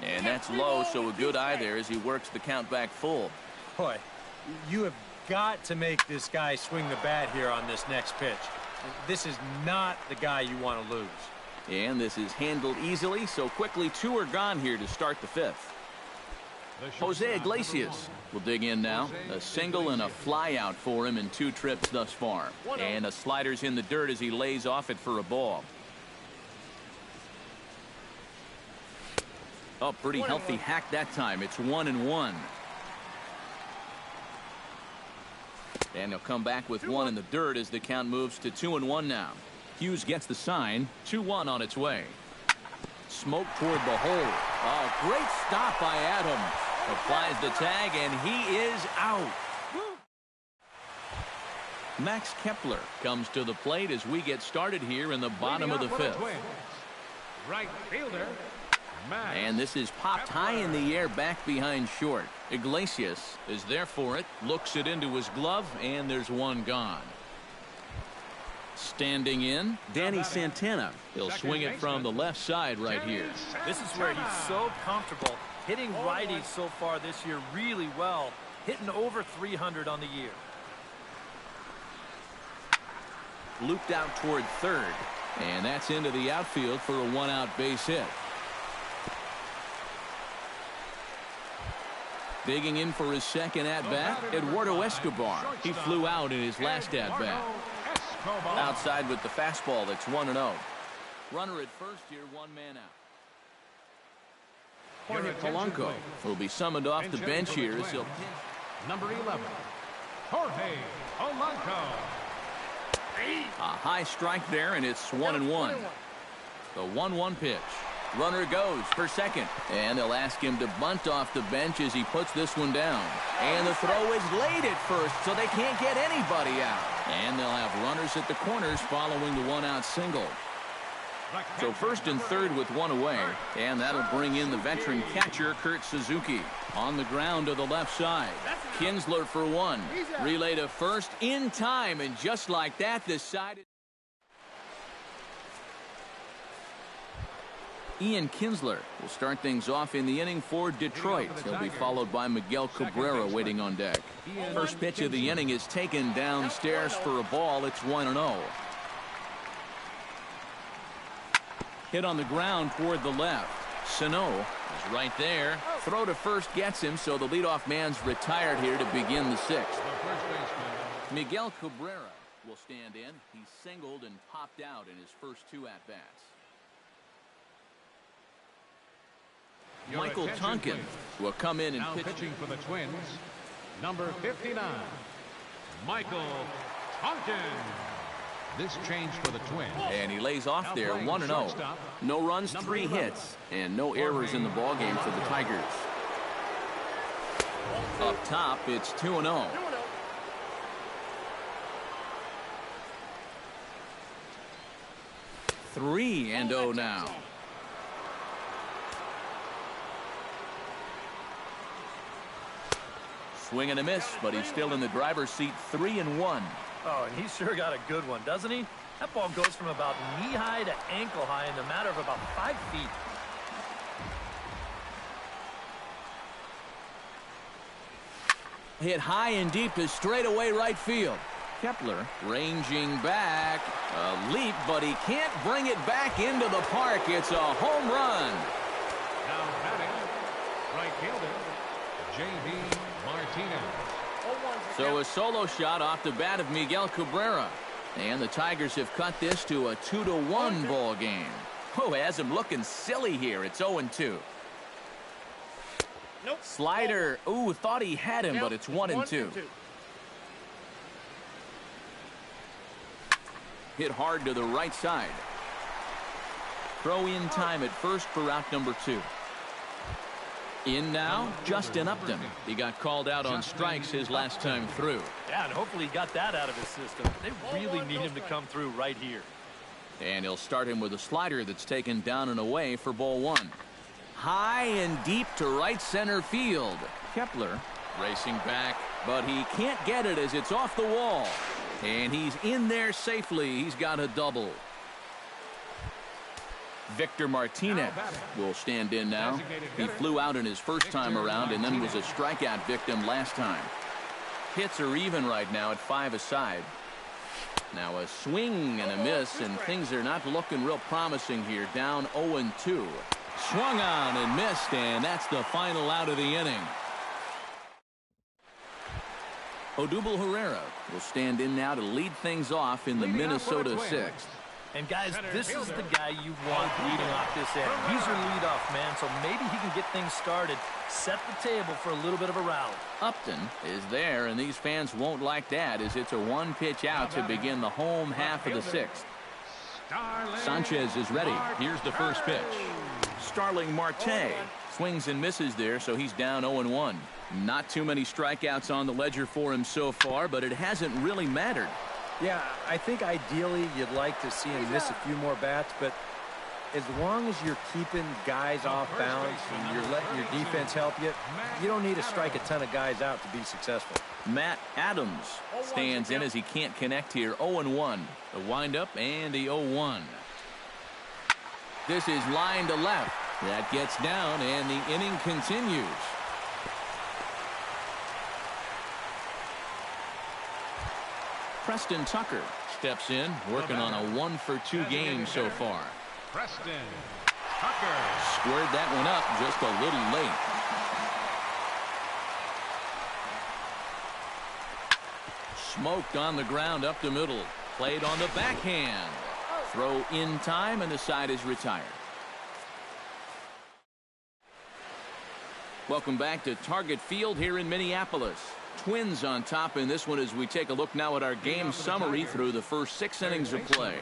And that's low, so a good eye there as he works the count back full. Boy, you have got to make this guy swing the bat here on this next pitch. This is not the guy you want to lose. And this is handled easily, so quickly 2 are gone here to start the 5th. Jose Iglesias will dig in now. A single and a fly out for him in 2 trips thus far. And a slider's in the dirt as he lays off it for a ball. Oh, pretty healthy hack that time. It's 1-1. And he'll come back with 1 in the dirt as the count moves to 2-1 now. Hughes gets the sign. 2-1 on its way. Smoke toward the hole. Oh, great stop by Adams. Applies the tag, and he is out. Max Kepler comes to the plate as we get started here in the bottom of the 5th. Right fielder. And this is popped high in the air back behind short. Iglesias is there for it, looks it into his glove, and there's 1 gone. Standing in, Danny Santana. He'll swing it from the left side right here. This is where he's so comfortable hitting righties so far this year really well, hitting over 300 on the year. Looped out toward third, and that's into the outfield for a 1-out base hit. Digging in for his second at-bat, Eduardo Escobar. He flew out in his last at-bat. Outside with the fastball, that's 1-0. Runner at first here, 1 man out. Jorge Polanco will be summoned off the bench here as he'll... Number 11, Jorge Polanco. A high strike there, and it's 1-1. The 1-1 pitch. Runner goes for second, and they'll ask him to bunt off the bench as he puts this one down. And the throw is late at first, so they can't get anybody out. And they'll have runners at the corners following the 1-out single. So first and third with 1 away, and that'll bring in the veteran catcher, Kurt Suzuki. On the ground to the left side. Kinsler for 1. Relay to first in time, and just like that, the side... Ian Kinsler will start things off in the inning for Detroit. He'll be followed by Miguel Cabrera waiting on deck. First pitch of the inning is taken downstairs for a ball. It's 1-0. Hit on the ground toward the left. Sano is right there. Throw to first gets him, so the leadoff man's retired here to begin the 6th. Miguel Cabrera will stand in. He's singled and popped out in his first 2 at-bats. Michael Tonkin will come in and now pitch. Pitching for the Twins, number 59, Michael Tonkin. This change for the Twins. And he lays off there, 1-0. No runs, 3 hits, and no errors in the ballgame for the Tigers. Up top, it's 2-0. Three and 0 now. Swing and a miss, but he's still in the driver's seat, 3-1. Oh, and he's sure got a good one, doesn't he? That ball goes from about knee-high to ankle-high in the matter of about 5 feet. Hit high and deep to straightaway right field. Kepler ranging back. A leap, but he can't bring it back into the park. It's a home run. Now batting, right fielder, J.B. Martinez. So a solo shot off the bat of Miguel Cabrera. And the Tigers have cut this to a 2-1 ball game. Oh, has him looking silly here. It's 0-2. Nope. Slider. Ooh, thought he had him, but it's 1-2. Hit hard to the right side. Throw in time at first for out number 2. In now, Justin Upton. He got called out on strikes his last time through. Yeah, and hopefully he got that out of his system. They really need him to come through right here. And he'll start him with a slider that's taken down and away for ball 1. High and deep to right center field. Kepler racing back, but he can't get it as it's off the wall. And he's in there safely. He's got a double. Victor Martinez will stand in now. He flew out in his first time around and then was a strikeout victim last time. Hits are even right now at 5 aside. Now a swing and a miss, and things are not looking real promising here. Down 0-2. Swung on and missed, and that's the final out of the inning. Odubel Herrera will stand in now to lead things off in the Minnesota 6th. And guys, this is the guy you want leading off this end. He's your leadoff man, so maybe he can get things started, set the table for a little bit of a rally. Upton is there, and these fans won't like that as it's a 1-pitch out to begin the home half of the 6th. Sanchez is ready. Here's the first pitch. Starling Marte swings and misses there, so he's down 0-1. Not too many strikeouts on the ledger for him so far, but it hasn't really mattered. Yeah, I think ideally you'd like to see him miss a few more bats, but as long as you're keeping guys off balance and you're letting your defense help you, you don't need to strike a ton of guys out to be successful. Matt Adams stands in as he can't connect here. 0-1. The windup and the 0-1. This is line to left. That gets down, and the inning continues. Preston Tucker steps in, working on a 1-for-2 game so far. Preston Tucker Squared that one up just a little late. Smoked on the ground up the middle. Played on the backhand. Throw in time, and the side is retired. Welcome back to Target Field here in Minneapolis. Twins on top in this one as we take a look now at our game summary through the first 6 innings of play.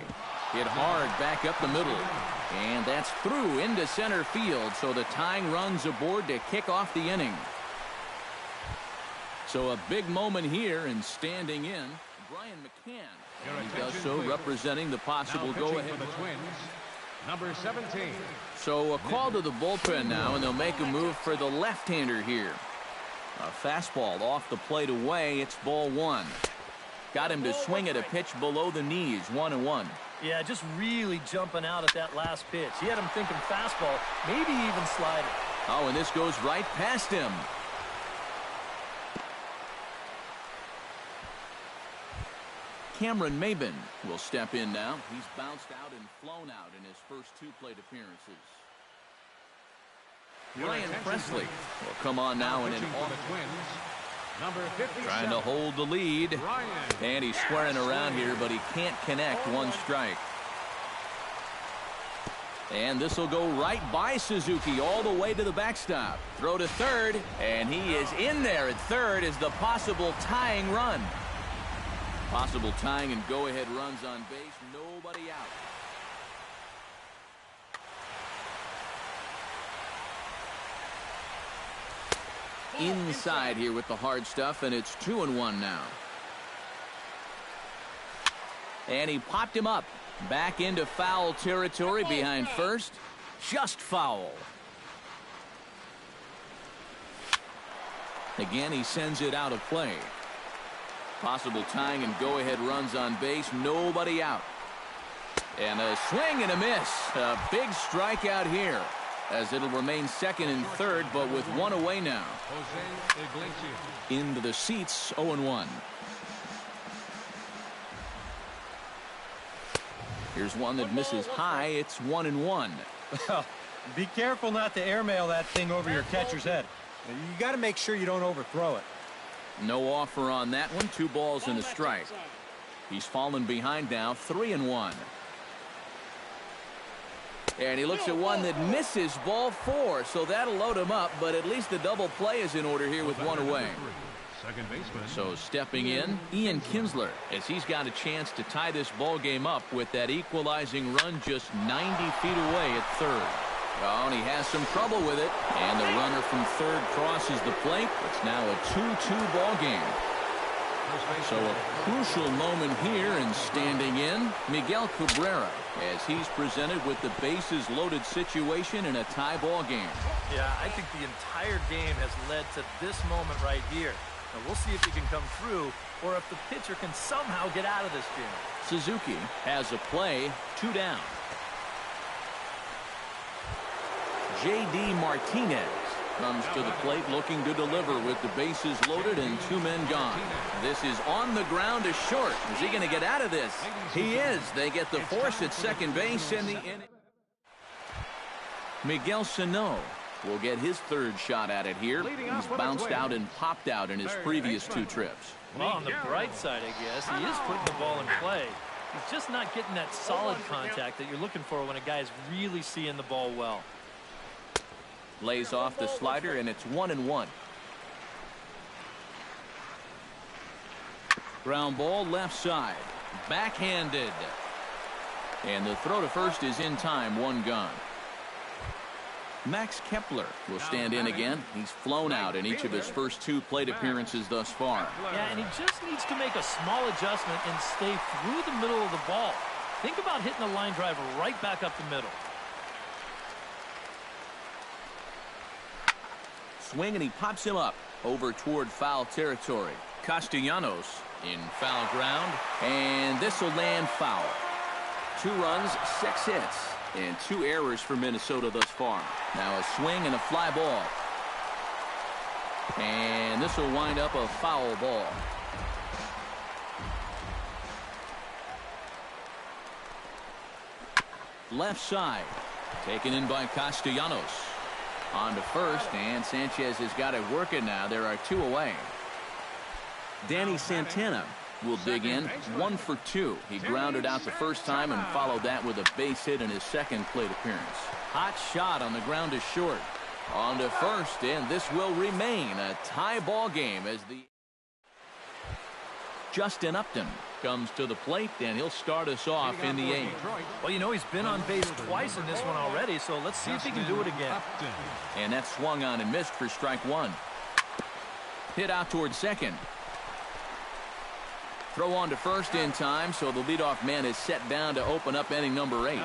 Hit hard back up the middle. And that's through into center field, so the tying run's aboard to kick off the inning. So a big moment here, and standing in, Brian McCann. He does so representing the possible go-ahead. for the Twins, number 17. So a call to the bullpen now, and they'll make a move for the left-hander here. A fastball off the plate away. It's ball 1. Got him to swing at a pitch below the knees. 1-1. Yeah, just really jumping out at that last pitch. He had him thinking fastball, maybe even slider. Oh, and this goes right past him. Cameron Maben will step in now. He's bounced out and flown out in his first 2 plate appearances. Ryan Presley will come on now in an for the Twins, Number 57. Trying to hold the lead. And he's squaring around here, but he can't connect. One strike. And this will go right by Suzuki all the way to the backstop. Throw to third, and he is in there at third as the possible tying run. Possible tying and go-ahead runs on base. Nobody out. Inside here with the hard stuff, and it's 2-1 now. And he popped him up. Back into foul territory behind first. Just foul. Again, he sends it out of play. Possible tying and go-ahead runs on base. Nobody out. And a swing and a miss. A big strikeout here, as it'll remain second and third, but with one away now. Into the seats, 0-1. Here's one that misses high. It's 1-1. Well, be careful not to airmail that thing over your catcher's head. You got to make sure you don't overthrow it. No offer on that one. 2 balls and a strike. He's fallen behind now, 3-1. And he looks at one that misses, ball 4, so that'll load him up, but at least the double play is in order here with one away. Second baseman. So stepping in, Ian Kinsler, as he's got a chance to tie this ball game up with that equalizing run just 90 feet away at third. Oh, and he has some trouble with it, and the runner from third crosses the plate. It's now a 2-2 ball game. So a crucial moment here, and standing in, Miguel Cabrera, as he's presented with the bases loaded situation in a tie ball game. Yeah, I think the entire game has led to this moment right here. Now we'll see if he can come through, or if the pitcher can somehow get out of this jam. Suzuki has a play, 2 down. J.D. Martinez comes to the plate looking to deliver with the bases loaded and 2 men gone. This is on the ground to short. Is he going to get out of this? He is. They get the force at second base, and the inning. Miguel Sano will get his third shot at it here. He's bounced out and popped out in his previous 2 trips. Well, on the bright side, I guess, he is putting the ball in play. He's just not getting that solid contact that you're looking for when a guy's really seeing the ball well. Lays off the slider, and it's 1-1. Ground ball left side. Backhanded. And the throw to first is in time. 1 gone. Max Kepler will stand in again. He's flown out in each of his first 2 plate appearances thus far. Yeah, and he just needs to make a small adjustment and stay through the middle of the ball. Think about hitting a line driver right back up the middle. Swing, and he pops him up over toward foul territory. Castellanos in foul ground, and this will land foul. 2 runs, 6 hits, and 2 errors for Minnesota thus far. Now a swing and a fly ball. And this will wind up a foul ball. Left side, taken in by Castellanos. On to first, and Sanchez has got it working now. There are 2 away. Danny Santana will dig in, 1 for 2. He grounded out the first time and followed that with a base hit in his second plate appearance. Hot shot on the ground to short. On to first, and this will remain a tie ball game as the Justin Upton comes to the plate, and he'll start us off in the 8th. Well, you know, he's been on base twice in this one already, so let's see if he can do it again. And that swung on and missed for strike 1. Hit out toward second. Throw on to first in time, so the leadoff man is set down to open up inning number 8.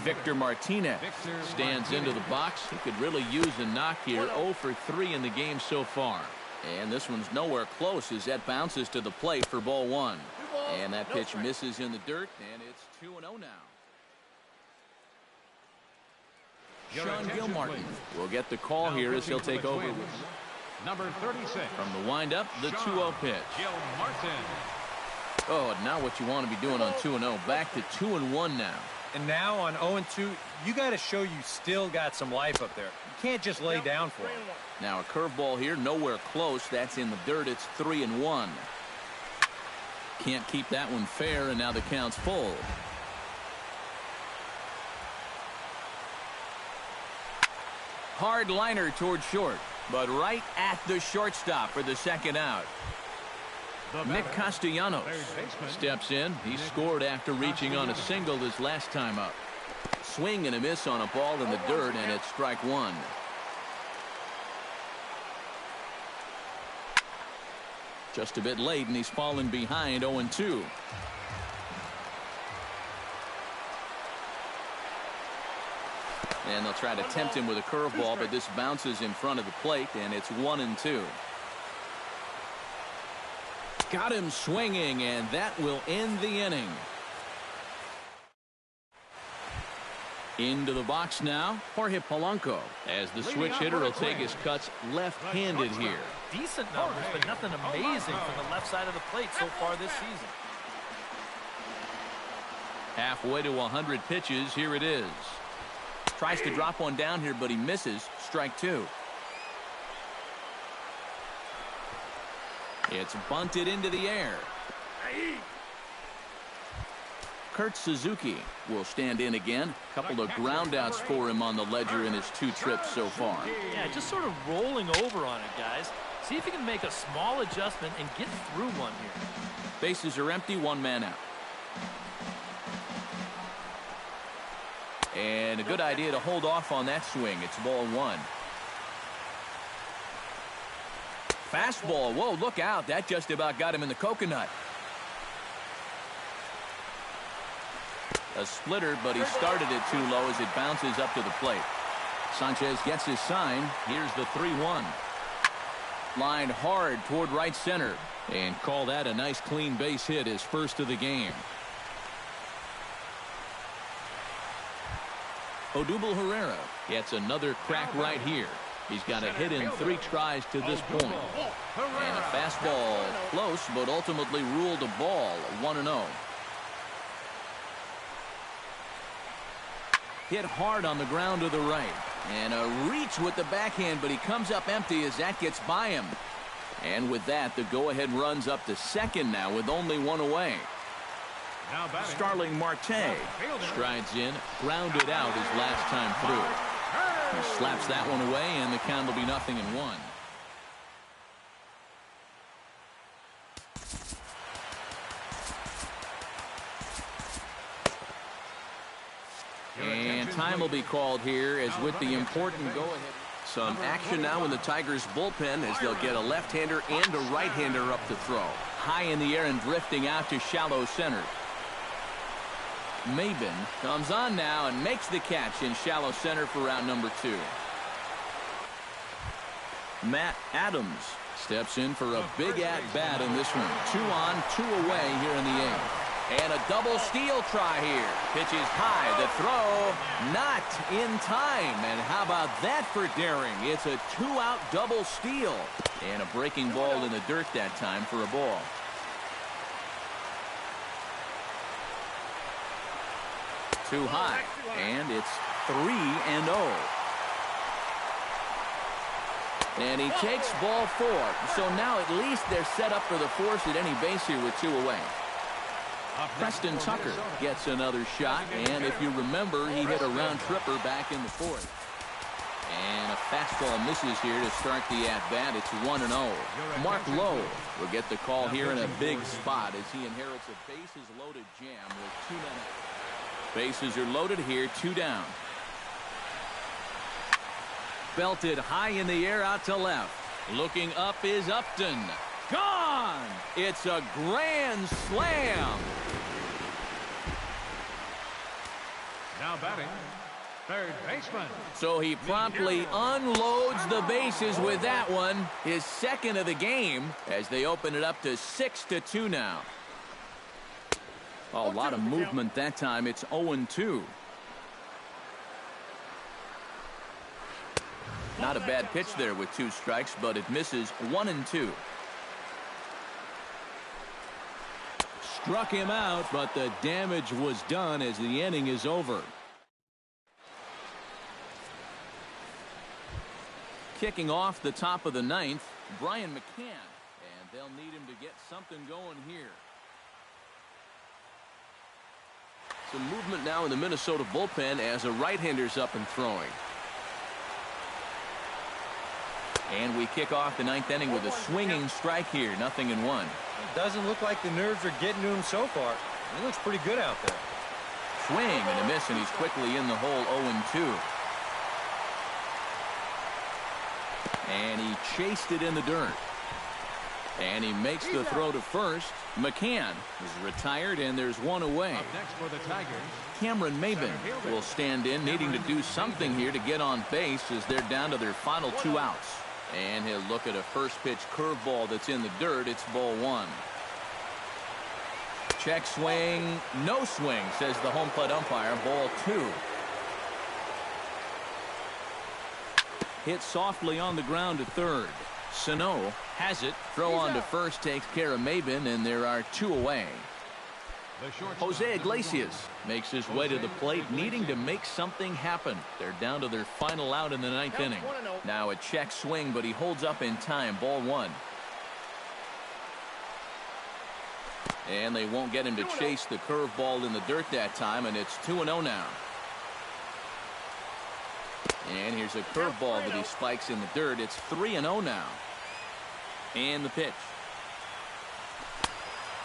Victor Martinez stands into the box. He could really use a knock here. 0 for 3 in the game so far. And this one's nowhere close as that bounces to the plate for ball 1. And that pitch misses in the dirt, and it's 2-0 now. Sean Gilmartin will get the call here as he'll take over with number 36. From the windup, the 2-0 pitch. Gilmartin. Oh, now what you want to be doing on 2-0. Back to 2-1 now. And now on 0-2, you got to show you still got some life up there. You can't just lay down for it. Now a curveball here, nowhere close. That's in the dirt. It's 3-1. Can't keep that one fair, and now the count's full. Hard liner toward short, but right at the shortstop for the second out. Nick Castellanos steps in. He scored after reaching on a single his last time up. Swing and a miss on a ball in the dirt, and it's strike one. Just a bit late, and he's fallen behind 0-2. And they'll try to tempt him with a curveball, but this bounces in front of the plate, and it's 1-2. Got him swinging, and that will end the inning. Into the box now, Jorge Polanco, as the switch hitter will take his cuts left-handed here. Decent numbers, but nothing amazing from the left side of the plate so far this season. Halfway to 100 pitches, here it is. Tries to drop one down here, but he misses. Strike two. It's bunted into the air. Kurt Suzuki will stand in again. Couple of groundouts for him on the ledger in his 2 trips so far. Yeah, just sort of rolling over on it, guys. See if you can make a small adjustment and get through one here. Bases are empty, 1 man out. And a good idea to hold off on that swing. It's ball 1. Fastball. Whoa, look out. That just about got him in the coconut. A splitter, but he started it too low as it bounces up to the plate. Sanchez gets his sign. Here's the 3-1. Lined hard toward right center. And call that a nice clean base hit, his first of the game. Odubel Herrera gets another crack right here. He's got a hit in 3 tries to this point. And a fastball close, but ultimately ruled a ball, 1-0. Hit hard on the ground to the right. And a reach with the backhand, but he comes up empty as that gets by him. And with that, the go-ahead runs up to second now with only 1 away. Starling Marte strides in, grounded out his last time through. He slaps that one away, and the count will be 0-1. And time will be called here as with the important go-ahead. Some action now in the Tigers bullpen as they'll get a left-hander and a right-hander up to throw. High in the air and drifting out to shallow center. Maben comes on now and makes the catch in shallow center for out number 2. Matt Adams steps in for a big at-bat in this one. 2 on, 2 away here in the 8th. And a double steal try here. Pitches high. The throw not in time. And how about that for daring? It's a 2-out double steal. And a breaking ball in the dirt that time for a ball. Too high, and it's 3-0. And he takes ball 4. So now at least they're set up for the force at any base here with 2 away. Preston Tucker gets another shot, and if you remember, he hit a round tripper back in the 4th. And a fastball misses here to start the at-bat. It's 1-0. Mark Lowe will get the call here in a big spot as he inherits a bases-loaded jam with 2 men out. Bases are loaded here, 2 down. Belted high in the air out to left. Looking up is Upton. Gone! It's a grand slam. Now batting, third baseman. So he promptly unloads the bases with that one. His second of the game as they open it up to 6-2 now. A lot of movement that time. It's 0-2. Not a bad pitch there with 2 strikes, but it misses 1-2. Struck him out, but the damage was done as the inning is over. Kicking off the top of the ninth, Brian McCann. And they'll need him to get something going here. Some movement now in the Minnesota bullpen as a right-hander's up and throwing. And we kick off the ninth inning with a swinging strike here. 0-1. Doesn't look like the nerves are getting to him so far. He looks pretty good out there. Swing and a miss, and he's quickly in the hole. 0-2. And he chased it in the dirt. And he makes the throw to first. McCann is retired, and there's one away. Up next for the Tigers, Cameron Maben will stand in, needing to do something here to get on base as they're down to their final 2 outs. And he'll look at a first pitch curveball that's in the dirt. It's ball 1. Check swing, no swing, says the home plate umpire. Ball 2. Hit softly on the ground to third. Sano has it. Throw on to first takes care of Maben, and there are 2 away. Jose Iglesias makes his way to the plate, needing to make something happen. They're down to their final out in the ninth inning. Now a check swing, but he holds up in time. Ball 1. And they won't get him to chase the curveball in the dirt that time, and it's 2-0 now. And here's a curveball that he spikes in the dirt. It's 3-0 now. And the pitch.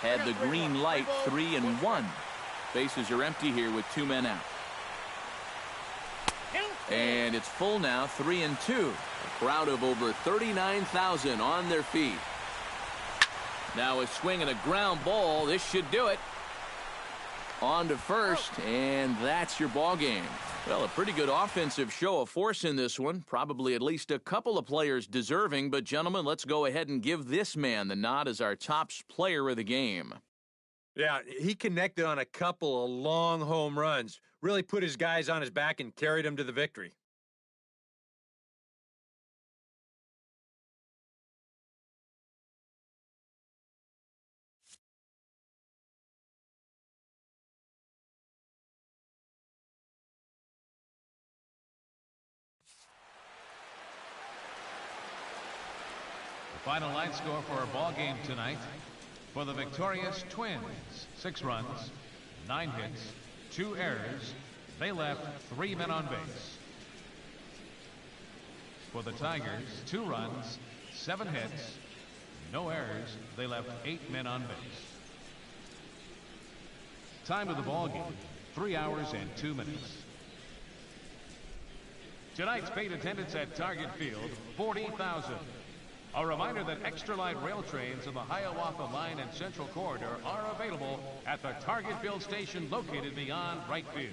Had the green light. 3-1. Bases are empty here with 2 men out. And it's full now. 3-2. A crowd of over 39,000 on their feet. Now a swing and a ground ball. This should do it. On to first, and that's your ball game. Well, a pretty good offensive show of force in this one. Probably at least a couple of players deserving. But, gentlemen, let's go ahead and give this man the nod as our top player of the game. Yeah, he connected on a couple of long home runs. Really put his guys on his back and carried them to the victory. final line score for our ball game tonight. For the victorious Twins, 6 runs, 9 hits, 2 errors. They left 3 men on base. For the Tigers, 2 runs, 7 hits, no errors. They left 8 men on base. Time of the ball game, 3 hours and 2 minutes. Tonight's paid attendance at Target Field, 40,000. A reminder that extra light rail trains in the Hiawatha Line and Central Corridor are available at the Target Field station located beyond right field.